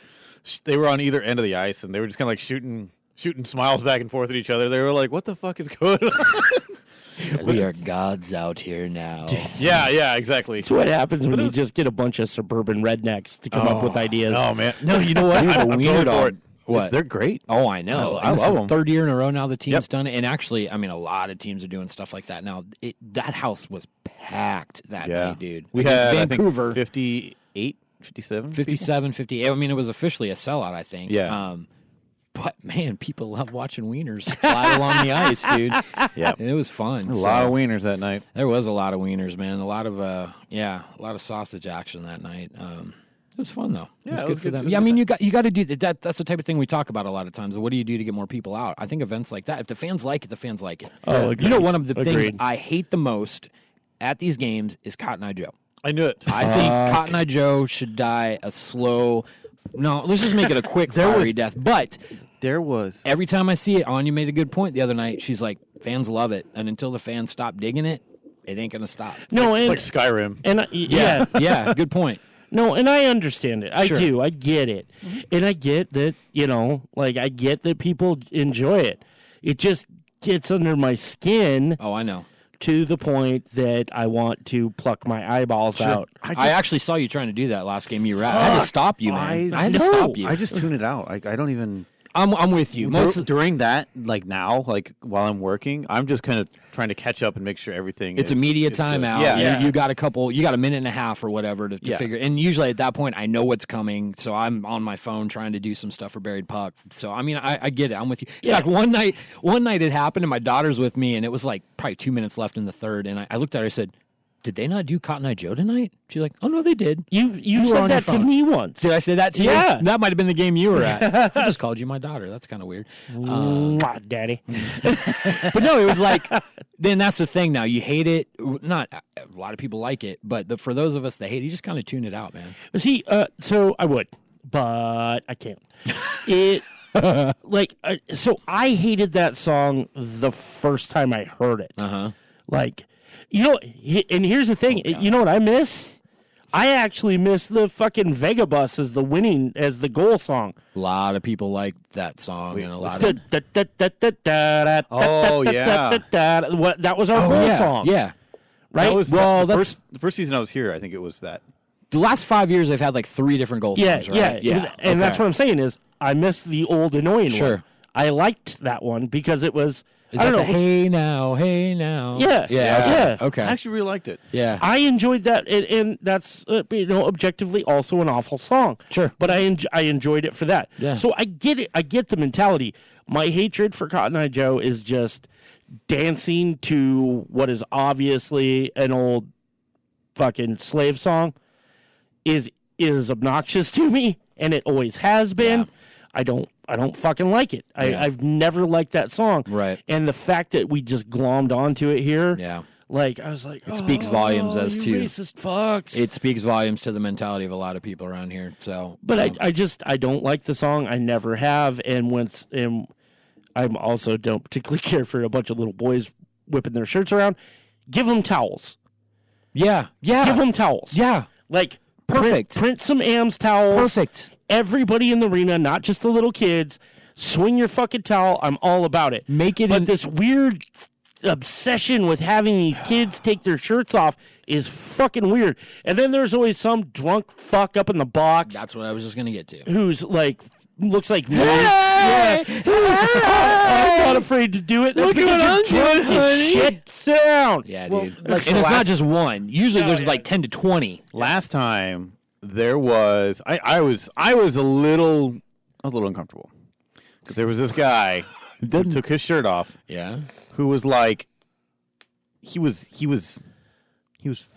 they were on either end of the ice, and they were just kind of like shooting shooting smiles back and forth at each other. They were like, "What the fuck is going on?" We are gods out here now. Yeah, exactly. That's what happens when you just get a bunch of suburban rednecks to come up with ideas. Oh man, no, you know what? Dude, I'm wiener going for dog. it. What? They're great. Oh, I know. I This love is them. Third year in a row now the team's done it. And actually, I mean, a lot of teams are doing stuff like that now. That house was packed that night, dude. We Against had Vancouver. I think 58, 57? 57, 58. I mean, it was officially a sellout, I think. Yeah. But, man, people love watching wieners fly along the ice, dude. Yeah. And it was fun. A lot of wieners that night. There was a lot of wieners, man. A lot of sausage action that night. It was fun though. Yeah, it was it good was for good. them. Yeah, I mean, you got to do that. That's the type of thing we talk about a lot of times. What do you do to get more people out? I think events like that. If the fans like it, the fans like it. Oh, you know, one of the things Agreed. I hate the most at these games is Cotton Eye Joe. I knew it. I think Cotton Eye Joe should die a slow. No, let's just make it a quick fiery death. But There was. every time I see it, Anya made a good point the other night. She's like, fans love it, and until the fans stop digging it, it ain't gonna stop. No, It's and like Skyrim. yeah. Yeah, good point. No, and I understand it. I Sure. do. I get it. And I get that, I get that people enjoy it. It just gets under my skin Oh, I know. to the point that I want to pluck my eyeballs out. I actually saw you trying to do that last game you were at. I had to stop you, man. I had to know. stop you. I just tune it out. I don't even. I'm with you. During that, like now, like while I'm working, I'm just kind of trying to catch up and make sure everything. It's is, a media is good. timeout. Yeah. You got a minute and a half or whatever to Yeah. figure. And usually at that point, I know what's coming, so I'm on my phone trying to do some stuff for Buried Puck. So I mean, I get it. I'm with you. In fact, one night it happened, and my daughter's with me, and it was like probably 2 minutes left in the third, and I looked at her, I said, "Did they not do Cotton Eye Joe tonight?" She's like, "Oh no, they did." You were said on your that to phone. me once. Did I say that to you? Yeah. That might have been the game you were at. I just called you my daughter. That's kind of weird. Mwah, Daddy. But no, it was like, then that's the thing now. You hate it. Not a lot of people like it, but for those of us that hate it, you just kind of tune it out, man. See, so I would, but I can't. It so I hated that song the first time I heard it. Uh-huh. Like, and here's the thing. You know what I miss? I actually miss the fucking Vegabus as the goal song. A lot of people like that song, and a lot of Oh, yeah. That was our goal song, Yeah. right? That was Well, the first season I was here. I think it was that. The last 5 years, they've had like 3 different goal Yeah, songs, right? yeah. And that's what I'm saying is I miss the old annoying Sure. one. I liked that one because it was, Is I don't that know. the hey now? Yeah. Yeah. Yeah. Okay. I actually really liked it. Yeah. I enjoyed that, and that's objectively also an awful song. Sure. But I enjoyed it for that. Yeah. So I get it. I get the mentality. My hatred for Cotton Eye Joe is just dancing to what is obviously an old fucking slave song. Is obnoxious to me, and it always has been. Yeah. I don't fucking like it. Yeah. I've never liked that song. Right. And the fact that we just glommed onto it here. Yeah. Like, I was like, It speaks volumes as you to- racist fucks. It speaks volumes to the mentality of a lot of people around here. So, But I don't like the song. I never have. And I also don't particularly care for a bunch of little boys whipping their shirts around. Give them towels. yeah. Give them towels. Yeah. Like, Perfect. Print some AMS towels. Perfect. Everybody in the arena, not just the little kids. Swing your fucking towel. I'm all about it. Make it But this weird obsession with having these kids take their shirts off is fucking weird. And then there's always some drunk fuck up in the box That's what I was just going to get to. who's like, looks like me. Yeah. I'm not afraid to do it. That's because you're drunk as shit. Sit down. Yeah, Well, dude. like And the it's not last- just one. Usually there's yeah. like 10 to 20. Last time there was, I was a little uncomfortable because there was this guy who took his shirt off. Yeah. Who was like, he was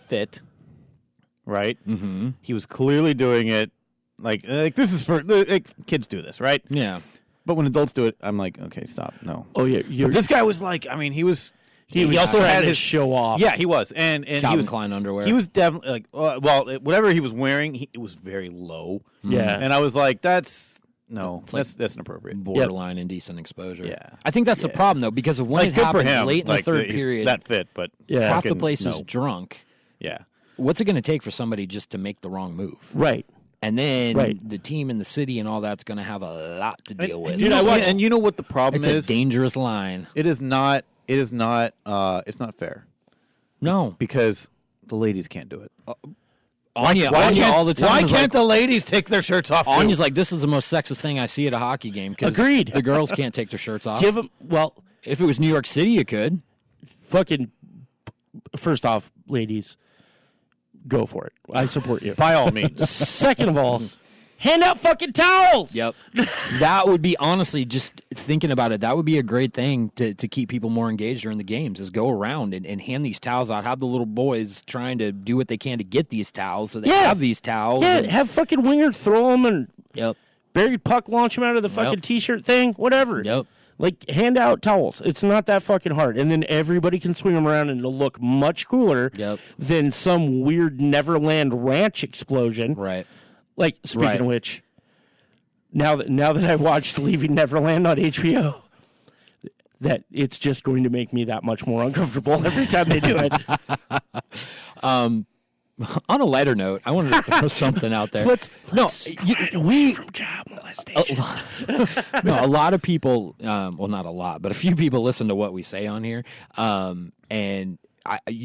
fit, right? Mm-hmm. He was clearly doing it like this is for kids do this, right? Yeah. But when adults do it, I'm like, okay, stop, no. Oh yeah, But this guy was like, I mean, he was also trying had to his show off. Yeah, he was, and he Calvin was Klein underwear. He was definitely like, whatever he was wearing, it was very low. Yeah. And I was like, that's inappropriate. borderline indecent exposure. Yeah. I think that's the problem though, because of when Like, it good for happens him. late in Like, the third he's period, that fit, but Yeah. half the fucking place is no. drunk. Yeah. What's it going to take for somebody just to make the wrong move? Right. And then Right. the team and the city and all that's going to have a lot to deal with. And you know what the problem It's is? a dangerous line. It is not. It is not. It's not fair No. because the ladies can't do it. Anya can't- all the time. Why is can't like, the ladies take their shirts off? Anya's like, this is the most sexist thing I see at a hockey game. 'Cause Agreed. The girls can't take their shirts off. Give them, well, If it was New York City, you could. fucking, first off, ladies, go for it. I support you. By all means. Second of all, hand out fucking towels. Yep. That would be, honestly, just thinking about it, that would be a great thing to keep people more engaged during the games, is go around and hand these towels out. Have the little boys trying to do what they can to get these towels so they have these towels. Yeah, and- have fucking Winger throw them and Yep. buried puck launch them out of the fucking T-shirt thing, whatever. Yep. Like, hand out towels. It's not that fucking hard. And then everybody can swing them around and it'll look much cooler than some weird Neverland Ranch explosion. Right. Like, speaking of which, now that I watched Leaving Neverland on HBO, that it's just going to make me that much more uncomfortable every time they do it. On a lighter note, I wanted to throw something out there. We from child molestation. A lot of people, well, not a lot, but a few people listen to what we say on here, and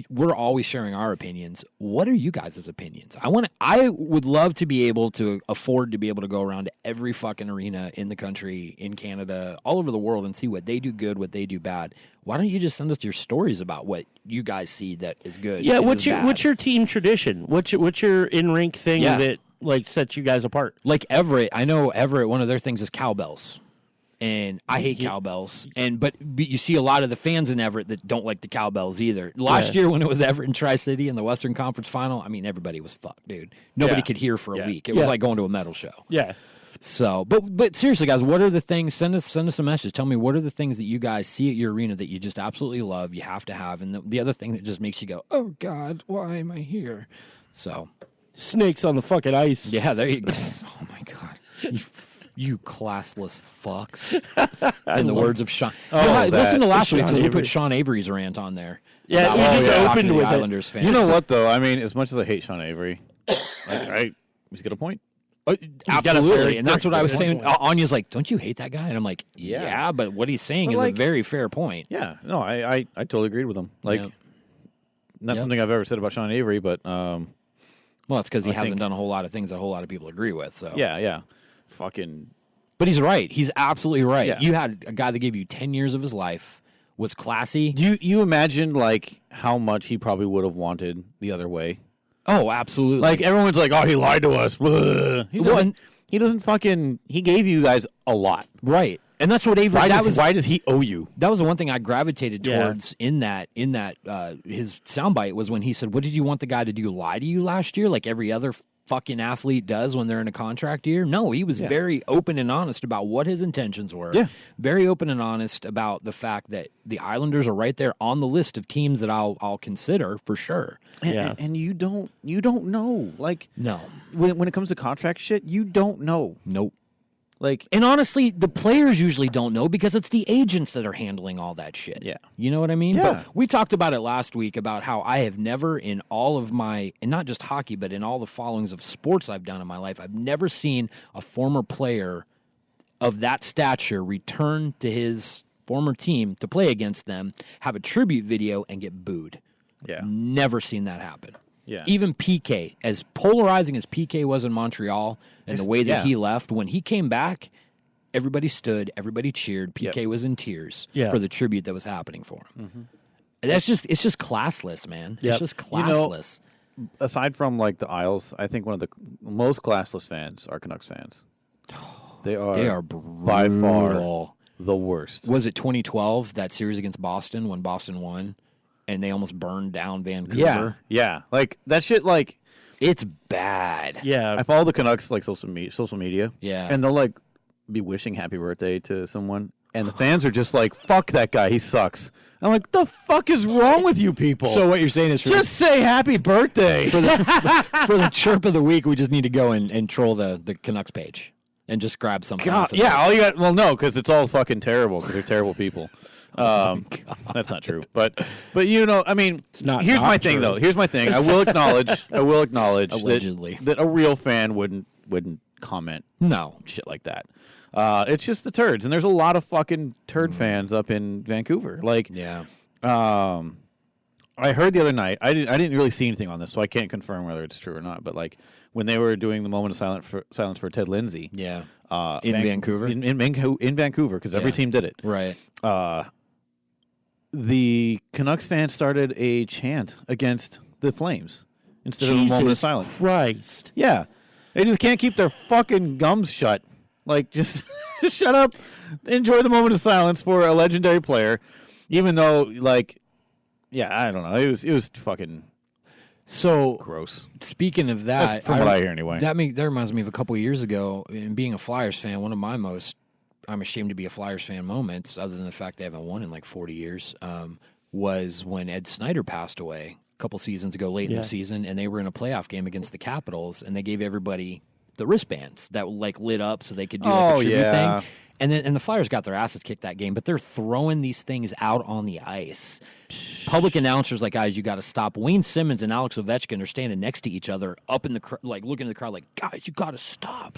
we're always sharing our opinions. What are you guys' opinions? I would love to be able to afford to be able to go around to every fucking arena in the country, in Canada, all over the world, and see what they do good, what they do bad. Why don't you just send us your stories about what you guys see that is good? Yeah, and what's is bad? your team tradition? What's your in rink thing that like sets you guys apart? Like Everett, I know Everett. One of their things is cowbells. And I hate cowbells. But you see a lot of the fans in Everett that don't like the cowbells either. Last year when it was Everett and Tri-City in the Western Conference Final, I mean, everybody was fucked, dude. Nobody could hear for a week. It was like going to a metal show. Yeah. So, but seriously, guys, what are the things? Send us a message. Tell me, what are the things that you guys see at your arena that you just absolutely love, you have to have, and the other thing that just makes you go, oh, God, why am I here? So. Snakes on the fucking ice. Yeah, there you go. Oh, my God. You classless fucks. In the words of Sean. Listen to last week's. We put Sean Avery's rant on there. Yeah, we just opened with Islanders fans. You know what, though? I mean, as much as I hate Sean Avery, he's got a point. Absolutely, and that's what I was saying. Anya's like, don't you hate that guy? And I'm like, yeah, but what he's saying is a very fair point. Yeah, no, I totally agreed with him. Like, not something I've ever said about Sean Avery, but well, it's because he hasn't done a whole lot of things that a whole lot of people agree with. So yeah, fucking. But he's right. He's absolutely right. Yeah. You had a guy that gave you 10 years of his life, was classy. You imagine like how much he probably would have wanted the other way. Oh, absolutely. Like everyone's like, oh, he lied to us. He doesn't fucking. He gave you guys a lot, right? And that's what Avery. Why does he owe you? That was the one thing I gravitated towards in that his soundbite was when he said, "What did you want the guy to do? Lie to you last year, like every other fucking athlete does when they're in a contract year?" No, he was very open and honest about what his intentions were. Yeah, very open and honest about the fact that the Islanders are right there on the list of teams that I'll consider for sure. And you don't know. Like, no, when it comes to contract shit, you don't know. Nope. Like, and honestly, the players usually don't know because it's the agents that are handling all that shit. Yeah. You know what I mean? Yeah. But we talked about it last week about how I have never in all of my, and not just hockey, but in all the followings of sports I've done in my life, I've never seen a former player of that stature return to his former team to play against them, have a tribute video, and get booed. Yeah. Never seen that happen. Yeah. Even PK, as polarizing as PK was in Montreal and the way that he left, when he came back, everybody stood, everybody cheered. PK was in tears for the tribute that was happening for him. Mm-hmm. It's just classless, man. It's just classless. You know, aside from like the Isles, I think one of the most classless fans are Canucks fans. They are brutal. By far the worst. Was it 2012, that series against Boston when Boston won? And they almost burned down Vancouver. Yeah. Like that shit. Like it's bad. Yeah, I follow the Canucks like social media. Yeah, and they'll like be wishing happy birthday to someone, and the fans are just like, "Fuck that guy, he sucks." I'm like, "The fuck is wrong with you people?" So what you're saying is just say happy birthday for the chirp of the week. We just need to go and troll the Canucks page and just grab something. All you got. Well, no, because it's all fucking terrible. Because they're terrible people. That's not true, but you know, I mean, it's not. Here's my thing, though. Here's my thing. I will acknowledge allegedly that a real fan wouldn't wouldn't comment No. shit like that. It's just the turds, and there's a lot of fucking turd fans up in Vancouver. Like, Yeah. I heard the other night. I didn't really see anything on this, so I can't confirm whether it's true or not. But like when they were doing the moment of silence for Ted Lindsay, Yeah. in Vancouver? in Vancouver, because every team did it. Right. The Canucks fans started a chant against the Flames instead of a moment of Jesus silence. Christ. Yeah, they just can't keep their fucking gums shut. Like, just shut up. Enjoy the moment of silence for a legendary player, even though, like, yeah, I don't know. It was fucking So gross. speaking of that, That's from what I hear anyway. That reminds me of a couple of years ago, and being a Flyers fan, one of my most I'm ashamed to be a Flyers fan moments, other than the fact they haven't won in like 40 years, was when Ed Snyder passed away a couple seasons ago, late in the season, and they were in a playoff game against the Capitals, and they gave everybody the wristbands that like lit up so they could do like a tribute thing. And the Flyers got their asses kicked that game, but they're throwing these things out on the ice. Public announcers like, guys, you got to stop. Wayne Simmons and Alex Ovechkin are standing next to each other up in the like looking at the crowd like, guys, you got to stop.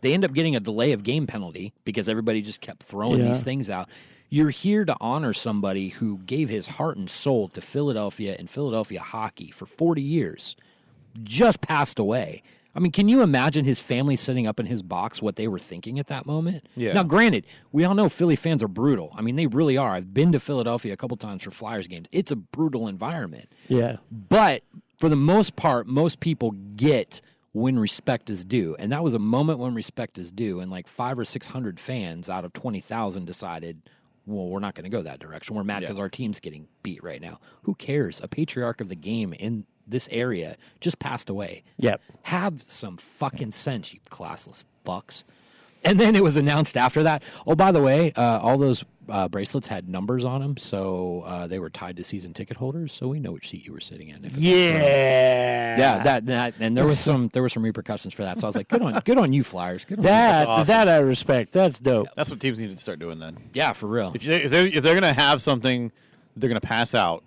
They end up getting a delay of game penalty because everybody just kept throwing these things out. You're here to honor somebody who gave his heart and soul to Philadelphia and Philadelphia hockey for 40 years. Just passed away. I mean, can you imagine his family sitting up in his box, what they were thinking at that moment? Yeah. Now, granted, we all know Philly fans are brutal. I mean, they really are. I've been to Philadelphia a couple times for Flyers games. It's a brutal environment. Yeah. But for the most part, most people get when respect is due. And that was a moment when respect is due. And like 500 or 600 fans out of 20,000 decided, well, we're not going to go that direction. We're mad because our team's getting beat right now. Who cares? A patriarch of the game in this area just passed away. Yep. Have some fucking sense, you classless fucks. And then it was announced after that. Oh, by the way, all those bracelets had numbers on them, so they were tied to season ticket holders. So we know which seat you were sitting in. Yeah, that, and there was some repercussions for that. So I was like, good on you, Flyers. Good on you. awesome. That I respect. That's dope. That's what teams need to start doing then. Yeah, for real. If they're gonna have something, they're gonna pass out.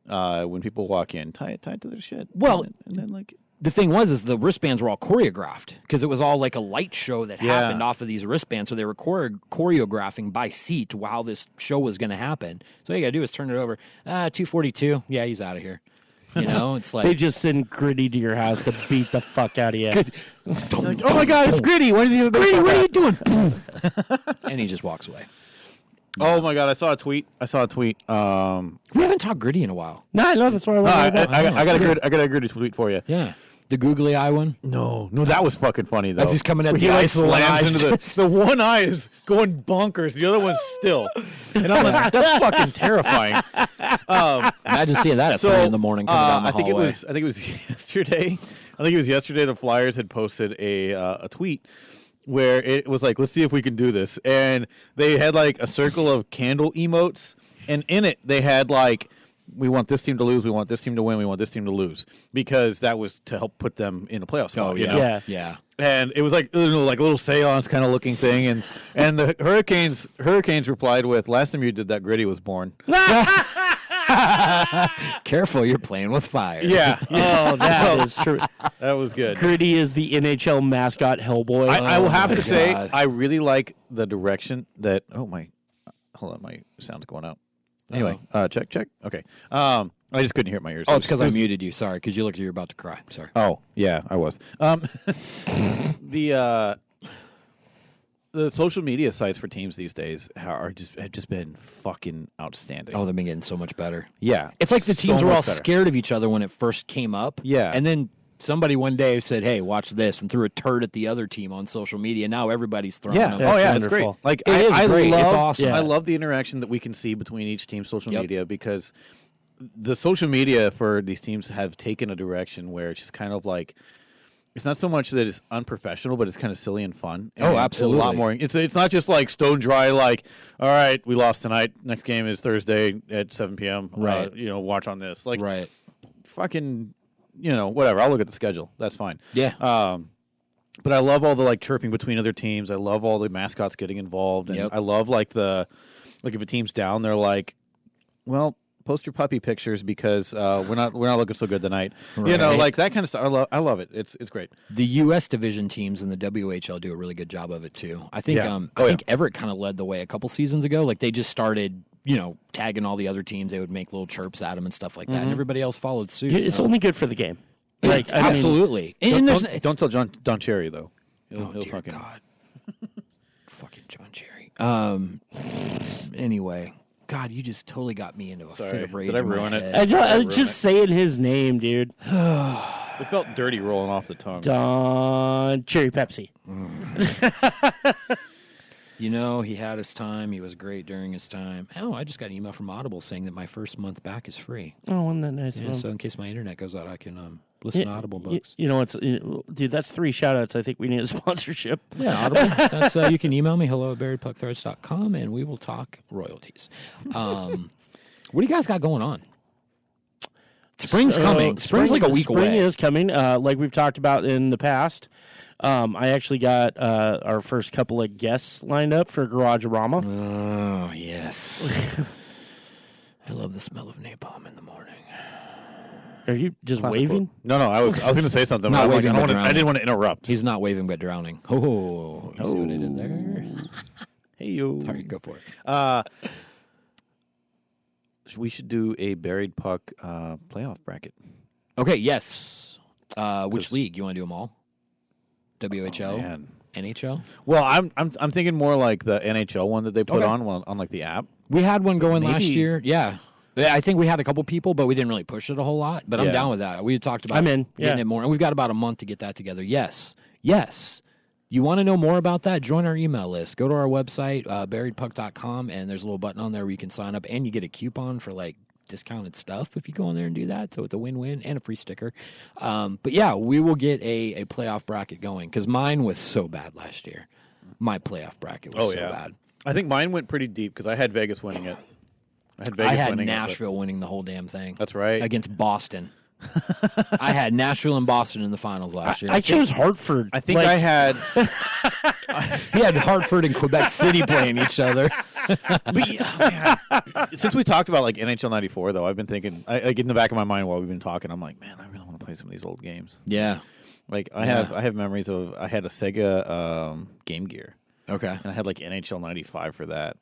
When people walk in, tie it to their shit. Well, and then like the thing was the wristbands were all choreographed because it was all like a light show that happened off of these wristbands. So they were choreographing by seat while this show was going to happen. So all you got to do is turn it over. 242. Yeah, he's out of here. You know, it's like They just send Gritty to your house to beat the fuck out of you. like, oh my god, it's Gritty. When is he? Gritty, what are you doing? And he just walks away. Oh my god, I saw a tweet. We haven't talked Gritty in a while. No, I know. That's what I want to know. I got a Gritty tweet for you. Yeah. The googly eye one? No, that was fucking funny though. As he's coming at He the like ice, the one slams eye- into the one eye is going bonkers, the other one's still, and I'm like, that's fucking terrifying. Imagine seeing that at 3 in the morning coming down the I think hallway. it was yesterday. I think it was yesterday. The Flyers had posted a tweet where it was like, let's see if we can do this, and they had like a circle of candle emotes, and in it they had like, we want this team to lose, we want this team to win, we want this team to lose, because that was to help put them in a playoff spot. You know? Yeah. And it was like, you know, like a little seance kind of looking thing, and the Hurricanes replied with, "Last time you did that, Gritty was born." Careful, you're playing with fire. Yeah. Oh, that is true. That was good. Gritty is the NHL mascot Hellboy. I will have my to say, God. I really like the direction that. Oh my, hold on, my sound's going out. Anyway, check. Okay. I just couldn't hear it in my ears. Oh, it's because I muted you. Sorry, because you looked like you were about to cry. Sorry. Oh yeah, I was. The social media sites for teams these days have just been fucking outstanding. Oh, they've been getting so much better. Yeah, It's like the so teams were all much better. scared of each other when it first came up. Yeah. And then somebody one day said, hey, watch this, and threw a turd at the other team on social media. Now everybody's throwing Yeah. them. Yeah. Oh It's yeah, it's wonderful. great. Like It is I great. love, It's awesome. Yeah. I love the interaction that we can see between each team's social Yep. media, because the social media for these teams have taken a direction where it's just kind of like, it's not so much that it's unprofessional, but it's kind of silly and fun. Oh, And absolutely. a lot more. It's not just like stone dry. Like, all right, we lost tonight. Next game is Thursday at 7 p.m. Right. Watch on this. Like, Right. fucking, whatever. I'll look at the schedule. That's fine. Yeah. But I love all the like chirping between other teams. I love all the mascots getting involved, and Yep. I love like if a team's down, they're like, well, post your puppy pictures because we're not looking so good tonight. Right. You know, like that kind of stuff. I love it. It's great. The U.S. division teams and the WHL do a really good job of it too. I think I think Everett kind of led the way a couple seasons ago. Like they just started, tagging all the other teams. They would make little chirps at them and stuff like that, and everybody else followed suit. It's only good for the game. Like absolutely. Don't tell Don Cherry though. He'll dear fucking... God. Fucking John Cherry. Anyway, God, you just totally got me into a fit of rage. Did I ruin it? I just saying his name, dude. It felt dirty rolling off the tongue. Don Cherry Pepsi. He had his time. He was great during his time. Oh, I just got an email from Audible saying that my first month back is free. Oh, wasn't that nice? Yeah, so in case my internet goes out, I can listen to Audible books. Dude, that's 3 shout-outs. I think we need a sponsorship. Yeah, Audible. That's, you can email me, hello@buriedpuckthreads.com, and we will talk royalties. What do you guys got going on? Spring's coming. Spring's like a week away. Spring is coming, like we've talked about in the past. I actually got our first couple of guests lined up for Garage-a-Rama. Oh, yes. I love the smell of napalm in the morning. Are you just waving? No, I was going to say something. Not waving, I didn't want to interrupt. He's not waving but drowning. Oh, you see what I did there? Hey, yo. Sorry, go for it. We should do a Buried Puck playoff bracket. Okay, yes. Which league? You want to do them all? WHL? NHL? Well, I'm thinking more like the NHL one that they put on like the app. We had one going last year. Yeah. I think we had a couple people, but we didn't really push it a whole lot. But I'm down with that. We talked about getting it more. And we've got about a month to get that together. Yes. You want to know more about that? Join our email list. Go to our website, buriedpuck.com, and there's a little button on there where you can sign up, and you get a coupon for discounted stuff if you go in there and do that. So it's a win-win and a free sticker. But yeah, we will get a playoff bracket going because mine was so bad last year. My playoff bracket was bad. I think mine went pretty deep because I had Vegas winning it. I had Nashville winning the whole damn thing. That's right. Against Boston. I had Nashville and Boston in the finals last year. I chose Hartford. I think I had... He had Hartford and Quebec City playing each other. Since we talked about NHL 94, though, I've been thinking, in the back of my mind while we've been talking, I'm like, man, I really want to play some of these old games. Yeah. I have memories of, I had a Sega Game Gear. Okay. And I had NHL 95 for that.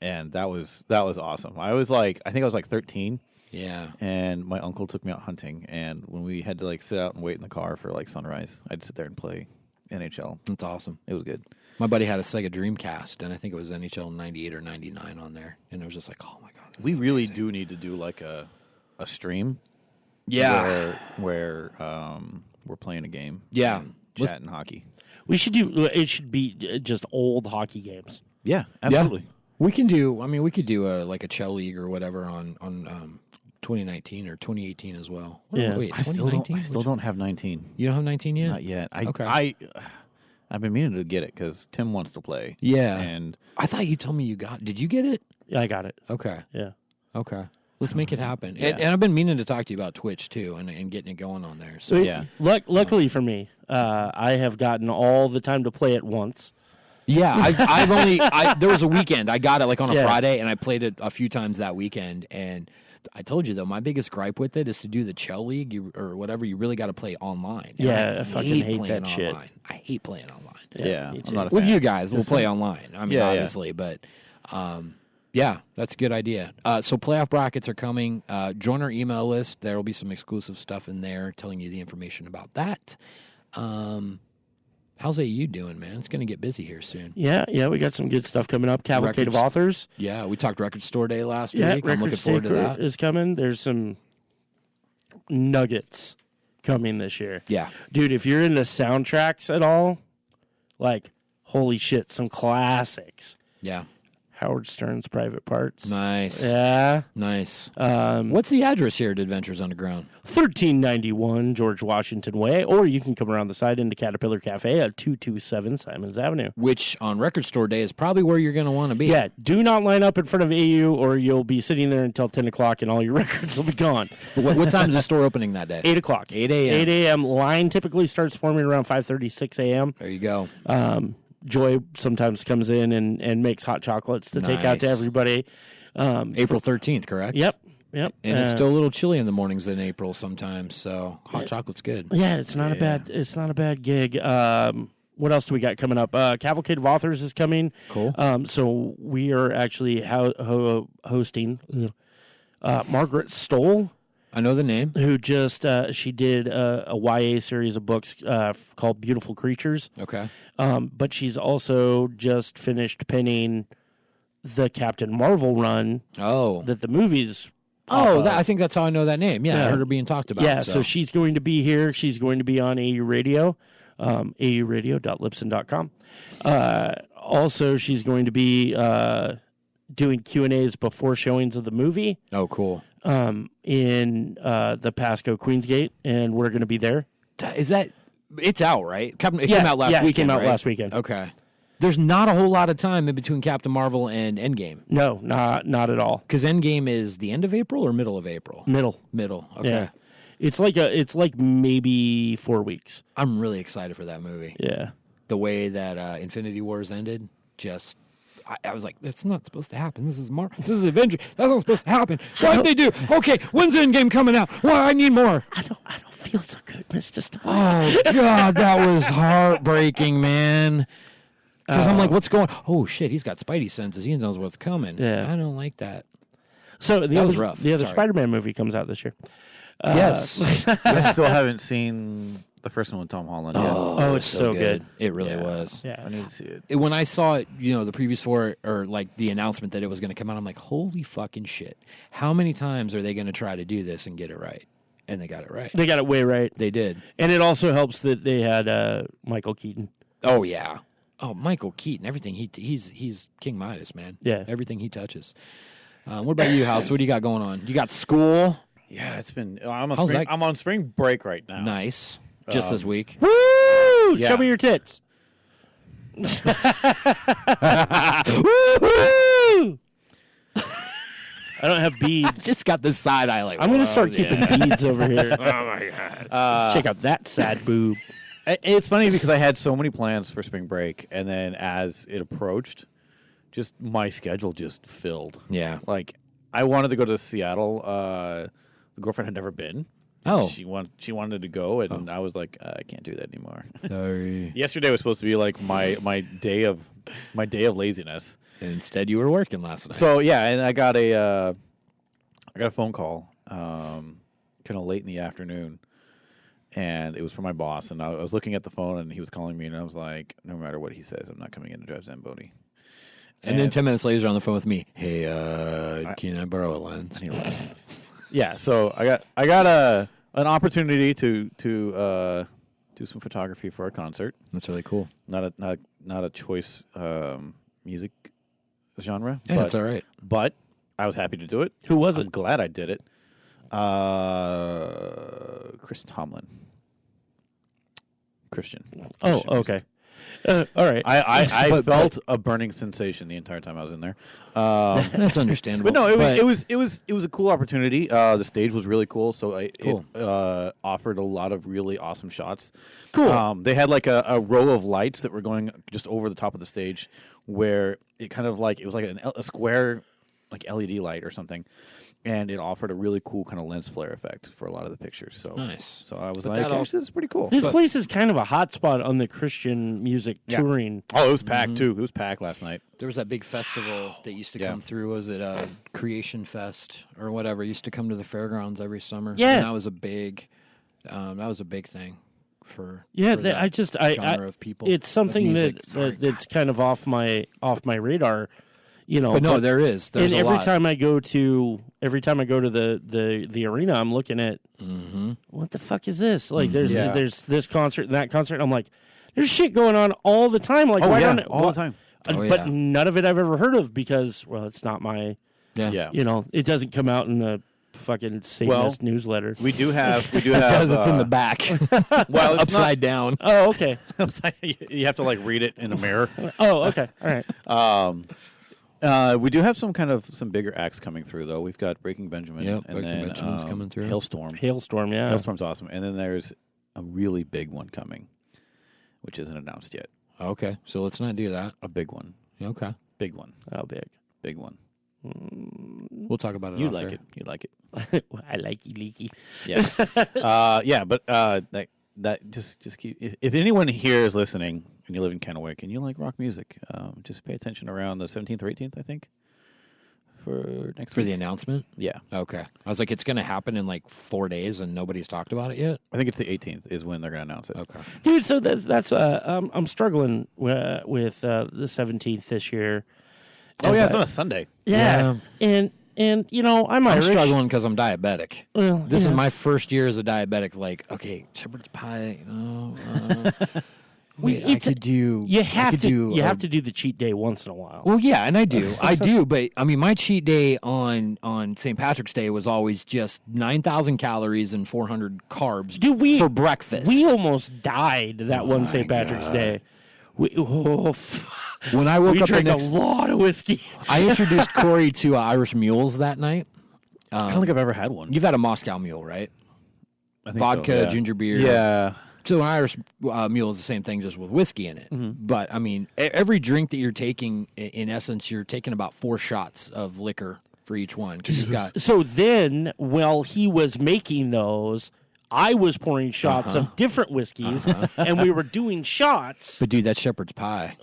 And that was awesome. I think I was 13. Yeah. And my uncle took me out hunting, and when we had to sit out and wait in the car for sunrise, I'd sit there and play NHL. That's awesome. It was good. My buddy had a Sega Dreamcast, and I think it was NHL 98 or 99 on there, and it was just oh my God. We really do need to do a stream. Yeah. Where we're playing a game. Yeah. Chatting hockey. We should do. It should be just old hockey games. Yeah, absolutely. Yeah. We can do. We could do a Chell League or whatever on 2019 or 2018 as well. Yeah. Wait, I still don't have 19. You don't have 19 yet? Not yet. I've been meaning to get it because Tim wants to play. Yeah. And I thought you told me you got. Did you get it? Yeah, I got it. Okay. Yeah. Okay. Let's make it happen. Yeah. And I've been meaning to talk to you about Twitch too, and getting it going on there. So yeah. Luckily for me, I have gotten all the time to play it once. Yeah, I've only there was a weekend I got it on a Friday, and I played it a few times that weekend. And I told you though, my biggest gripe with it is to do the Chell League or whatever. You really got to play online. And I fucking hate that shit. I hate playing online. Yeah, me I'm too. not a With fan. you guys, we'll play online. Obviously, but yeah, that's a good idea. So playoff brackets are coming. Join our email list. There will be some exclusive stuff in there telling you the information about that. How's AU doing, man? It's going to get busy here soon. Yeah, we got some good stuff coming up. Cavalcade of Authors. Yeah, we talked Record Store Day last week. Record I'm looking forward to that. Is coming. There's some nuggets coming this year. Yeah. Dude, if you're into soundtracks at all, holy shit, some classics. Yeah. Howard Stern's Private Parts. Nice. Yeah. Nice. What's the address here at Adventures Underground? 1391 George Washington Way, or you can come around the side into Caterpillar Cafe at 227 Simons Avenue. Which on Record Store Day is probably where you're going to want to be. Yeah, do not line up in front of AU or you'll be sitting there until 10 o'clock and all your records will be gone. What time is the store opening that day? 8 o'clock. 8 a.m. 8 a.m. Line typically starts forming around 5:30, 6 a.m. There you go. Joy sometimes comes in and makes hot chocolates to take out to Nice. everybody. April 13th, correct? Yep. Yep. And it's still a little chilly in the mornings in April sometimes, so hot chocolate's good. Yeah, it's not a bad gig. What else do we got coming up? Cavalcade of Authors is coming. Cool. So we are actually hosting Margaret Stoll. I know the name. Who just she did a YA series of books called Beautiful Creatures. Okay. But she's also just finished penning the Captain Marvel run. Oh. That the movies. I think that's how I know that name. Yeah, I heard her being talked about. Yeah, so she's going to be here. She's going to be on AU Radio, auradio.libsyn.com. Also, she's going to be doing Q&As before showings of the movie. Oh, cool. In the Pasco Queensgate, and we're going to be there. Is that... It's out, right? It came out last weekend, it came out right? last weekend. Okay. There's not a whole lot of time in between Captain Marvel and Endgame. No, not at all. Because Endgame is the end of April or middle of April? Middle. Okay. Yeah. It's like maybe 4 weeks. I'm really excited for that movie. Yeah. The way that Infinity Wars ended, I was like, that's not supposed to happen. This is Avengers. That's not supposed to happen. Why'd they do? Okay, when's Endgame coming out? Why I need more. I don't feel so good, Mr. Stark. Oh God, that was heartbreaking, man. Because I'm like, what's going? Oh shit, he's got Spidey senses. He knows what's coming. Yeah, I don't like that. So that was rough. The other Spider-Man movie comes out this year. Yes, I still haven't seen the first one with Tom Holland. Oh, it's so good. It really was. Yeah, I need to see it. When I saw it, the previews for it, or like the announcement that it was going to come out, I'm like, holy fucking shit! How many times are they going to try to do this and get it right? And they got it right. They got it way right. They did. And it also helps that they had Michael Keaton. Oh yeah. Oh, Michael Keaton. Everything he's King Midas, man. Yeah. Everything he touches. What about you, Houtz? What do you got going on? You got school. Yeah, it's been. I'm on spring break right now. Nice. Just this week. Woo! Yeah. Show me your tits. Woo! I don't have beads. Just got this side eye like. I'm going to start keeping beads over here. Oh my god! Check out that sad boob. It's funny because I had so many plans for spring break, and then as it approached, just my schedule just filled. Yeah. Like I wanted to go to Seattle. The girlfriend had never been. Oh. She wanted to go, and I was like, I can't do that anymore. Sorry. Yesterday was supposed to be like my day of laziness. And instead, you were working last night. So yeah, and I got a phone call, kind of late in the afternoon, and it was from my boss. And I was looking at the phone, and he was calling me, and I was like, no matter what he says, I'm not coming in to drive Zamboni. And then 10 minutes later, he's on the phone with me. Hey, can I borrow a lens? And he left. Yeah, so I got an opportunity to do some photography for a concert. That's really cool. Not a choice music genre. Yeah, that's all right. But I was happy to do it. Who was I'm it? glad I did it. Chris Tomlin. Christian. Oh, okay. All right. I felt a burning sensation the entire time I was in there. That's understandable. But no, it was a cool opportunity. The stage was really cool, so it offered a lot of really awesome shots. Cool. They had like a row of lights that were going just over the top of the stage, where it kind of like it was like a square like LED light or something. And it offered a really cool kind of lens flare effect for a lot of the pictures. So nice. So I was like, actually, this is pretty cool. This place is kind of a hot spot on the Christian music touring. Oh, it was packed too. It was packed last night. There was that big festival that used to come through. Was it Creation Fest or whatever? It used to come to the fairgrounds every summer. Yeah, and that was a big thing for that genre of people. It's something that's kind of off my radar. But no, there's and a every lot. time I go to the arena, I'm looking at what the fuck is this? Like there's this concert and that concert. And I'm like, there's shit going on all the time. Like all the time. But none of it I've ever heard of because it's not my. Yeah. It doesn't come out in the fucking Satanist newsletter. We do have. It does. It's in the back. Well, it's upside down. Oh, okay. You have to like read it in a mirror. Oh, okay. All right. We do have some bigger acts coming through, though. We've got Breaking Benjamin. Yep, and Breaking then, Benjamin's coming through. Hailstorm, yeah. Hailstorm's awesome. And then there's a really big one coming, which isn't announced yet. Okay, so let's not do that. A big one. Okay. Big one. How big? Big one. We'll talk about it. You like it. You like it. I like you, leaky. Yeah. Yeah, but that just keep. If anyone here is listening and you live in Kennewick and you like rock music, just pay attention around the 17th or 18th, I think, for next For week. the announcement? Yeah. Okay. I was like, it's going to happen in like 4 days and nobody's talked about it yet? I think it's the 18th is when they're going to announce it. Okay. Dude, so that's I'm struggling with the 17th this year. Oh, yeah, As it's on a Sunday. Yeah. And you know, I'm I'm Irish. struggling because I'm diabetic. Well, This is yeah. my first year as a diabetic. Like, okay, shepherd's pie. Wait, I could do. You I have could to. do You a- have to do the cheat day once in a while. Well, yeah, and I do. I do. But I mean, my cheat day on St. Patrick's Day was always just 9,000 calories and 400 carbs. Dude, for breakfast. We almost died that one St. Patrick's Day. When I woke We up the drank next, a lot of whiskey. I introduced Corey to Irish mules that night. I don't think I've ever had one. You've had a Moscow mule, right? I think Vodka, so, yeah. ginger beer. Yeah. So an Irish mule is the same thing, just with whiskey in it. But I mean, every drink that you're taking, in essence, you're taking about 4 shots of liquor for each one. 'Cause you've got So then, while he was making those, I was pouring shots of different whiskeys, and we were doing shots. But dude, that shepherd's pie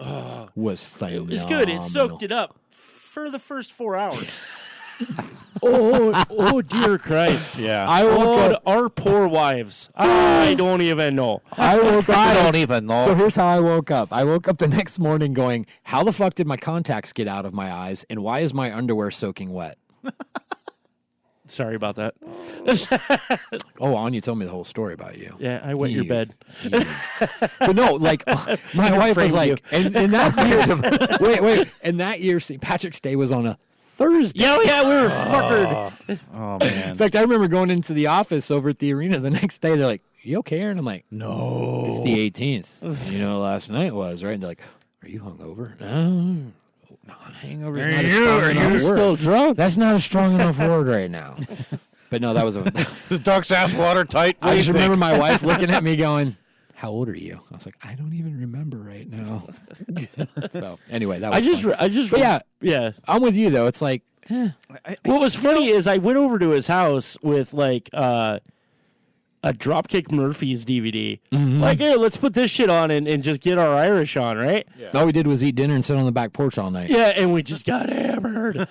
was phenomenal. It's good. It soaked it up for the first 4 hours. oh, dear Christ! Yeah. I woke up. Our poor wives. I don't even know. I woke up. I don't even know. So here's how I woke up. I woke up the next morning going, "How the fuck did my contacts get out of my eyes? And why is my underwear soaking wet?" Sorry about that. Oh, Anya told me the whole story about you. Yeah, I wet your You- bed. But no, like my wife was framed like, you. and that year, wait, and that year St. Patrick's Day was on a Thursday. Yeah, we were fuckered. Oh, man. In fact, I remember going into the office over at the arena the next day. They're like, "You okay?" And I'm like, No. "It's the 18th. You know, last night was right." And they're like, "Are you hungover?" No, hangover is not a strong enough word. Still drunk? That's not a strong enough word right now. But no, that was a. This duck's ass watertight. I just remember my wife looking at me going, "How old are you?" I was like, "I don't even remember right now." So anyway, that was fun. But yeah, I'm with you though. It's like, What was funny is I went over to his house with like a Dropkick Murphys DVD. Like, hey, let's put this shit on and just get our Irish on, right? Yeah. all we did was eat dinner and sit on the back porch all night. Yeah, and we just got hammered.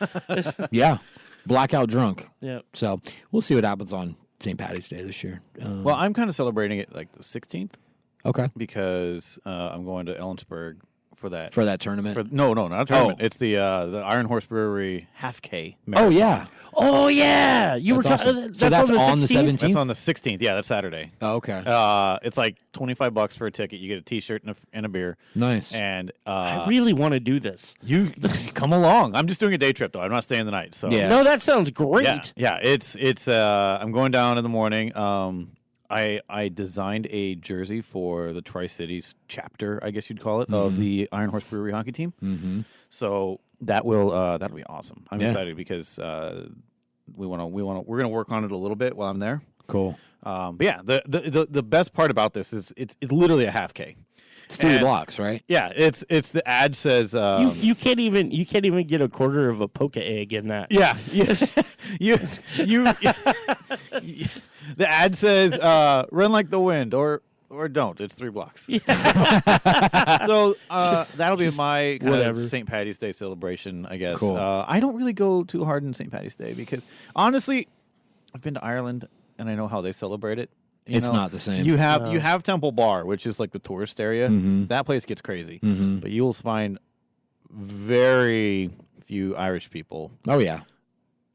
Yeah. Blackout drunk. Yeah. So we'll see what happens on St. Patty's Day this year. Well, I'm kind of celebrating it like the 16th Okay. because I'm going to Ellensburg for that. For that tournament. No, not a tournament. It's the Iron Horse Brewery Half K. Oh, Marathon. yeah. Oh, yeah. You That's were awesome. talking. So that's on the 17th? That's on the 16th. Yeah, that's Saturday. Oh, okay. It's like $25 for a ticket. You get a T-shirt and a beer. Nice. And I really want to do this. you come along. I'm just doing a day trip though. I'm not staying the night. So Yeah. No, that sounds great. yeah. It's I'm going down in the morning. I designed a jersey for the Tri-Cities chapter, I guess you'd call it, of the Iron Horse Brewery hockey team. Mm-hmm. So that'll be awesome. I'm excited because we're gonna work on it a little bit while I'm there. Cool. But yeah, the best part about this is it's literally a half K. It's 3 And- blocks, right? Yeah, it's the ad says You can't even get a quarter of a poke egg in that. yeah you the ad says run like the wind or don't. It's 3 blocks. So that'll be my kind whatever. of St. Patty's Day celebration, I guess. Cool. I don't really go too hard in St. Patty's Day because honestly, I've been to Ireland and I know how they celebrate it. You It's know, not the same. You have Temple Bar, which is like the tourist area. That place gets crazy, but you will find very few Irish people Oh, yeah.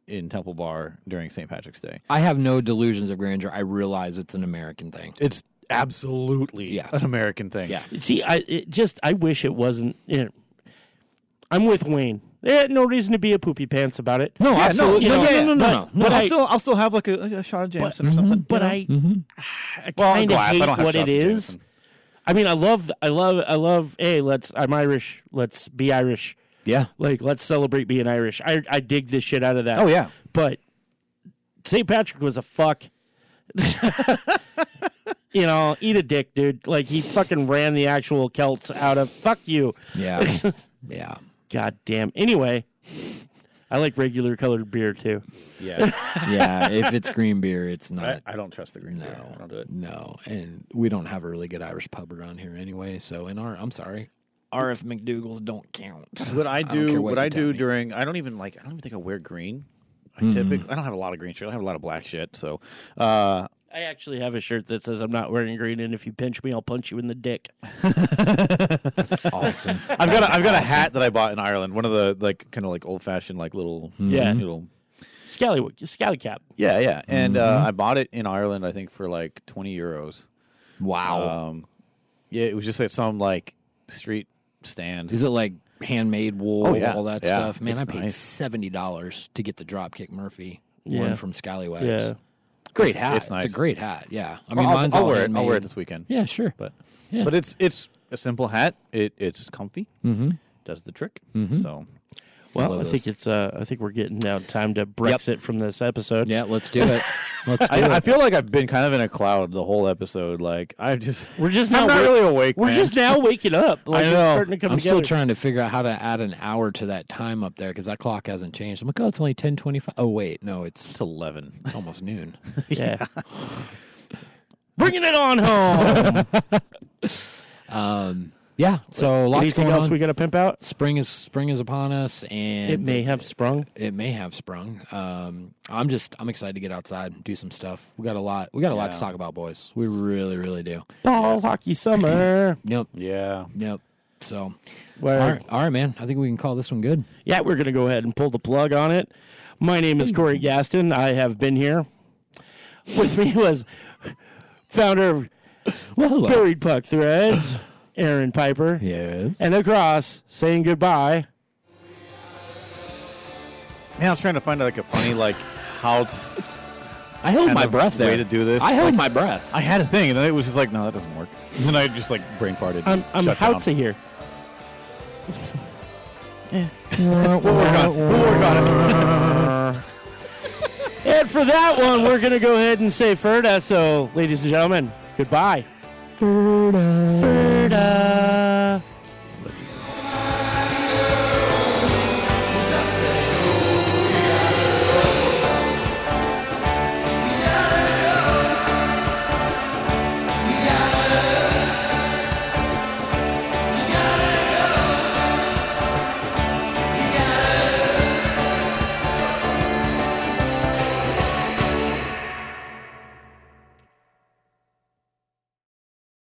in Temple Bar during St. Patrick's Day. I have no delusions of grandeur. I realize it's an American thing. It's absolutely an American thing. Yeah. See, I wish it wasn't. I'm with Wayne. There had no reason to be a poopy pants about it. No, absolutely. No. But I'll still have like a shot of Jameson or something. But you know? I Well, kind of glass. I hate don't have what it shots of is. Jameson. I mean, I love. Hey, I'm Irish. Let's be Irish. Yeah. Like, let's celebrate being Irish. I dig this shit out of that. Oh yeah. But St. Patrick was a fuck. You know, eat a dick, dude. Like, he fucking ran the actual Celts out of. Fuck you. Yeah. Yeah. God damn. Anyway, I like regular colored beer too. Yeah. Yeah, if it's green beer, it's not. I don't trust the green beer. I don't do it. No, and we don't have a really good Irish pub around here anyway. So I'm sorry, RF McDougal's don't count. What I don't care do, what what you I tell do me. during, I don't even think I wear green. I don't have a lot of green shit. I have a lot of black shit. So, I actually have a shirt that says I'm not wearing green, and if you pinch me, I'll punch you in the dick. Awesome. I've got a hat that I bought in Ireland. One of the kind of old fashioned little little Scally cap. yeah. And I bought it in Ireland. I think for €20. Wow. Yeah, it was just at some street stand. Is it like handmade wool, Oh, yeah. all that Yeah, stuff? Man, it's I paid nice. $70 to get the Dropkick Murphy Yeah. one from Scallywags. Yeah. Great hat. It's nice. It's a great hat. Yeah. I mean, I'll mine's all wear it. handmade. I'll wear it this weekend. Yeah, sure. But Yeah. but it's a simple hat. It's comfy. Mm-hmm. Does the trick. Mhm. So Well, love I think those. I think we're getting now time to Brexit from this episode. Yeah, let's do it. Let's do I it. feel like I've been kind of in a cloud the whole episode. We're just now I'm not really awake. We're man. just now waking up. Like, I it's know. starting to come I'm together. still trying to figure out how to add an hour to that time up there because that clock hasn't changed. I'm like, oh, it's only 10:25. Oh, wait. No, It's it's 11. almost noon. Yeah. Bringing it on home. Yeah, so lots Anything going else on. we got to pimp out? Spring is upon us, and It may have sprung. It may have sprung. I'm excited to get outside and do some stuff. We got a lot to Yeah. talk about, boys. We really, really do. Ball hockey summer. Yep. Yeah. So, Where- all right, man. I think we can call this one good. Yeah, we're going to go ahead and pull the plug on it. My name is Corey Gaston. I have been here. With me was founder of Well, hello. Buried Puck Threads, Aaron Piper. Yes. And across, saying goodbye. Man, I was trying to find a funny Houtz I held kind my of breath there. way to do this. I held my breath. I had a thing, and then it was just no, that doesn't work. And then I just brain farted. I'm shut down. Houtz here. We'll work on it. And for that one, we're going to go ahead and say Ferda. So, ladies and gentlemen, goodbye. Ferda.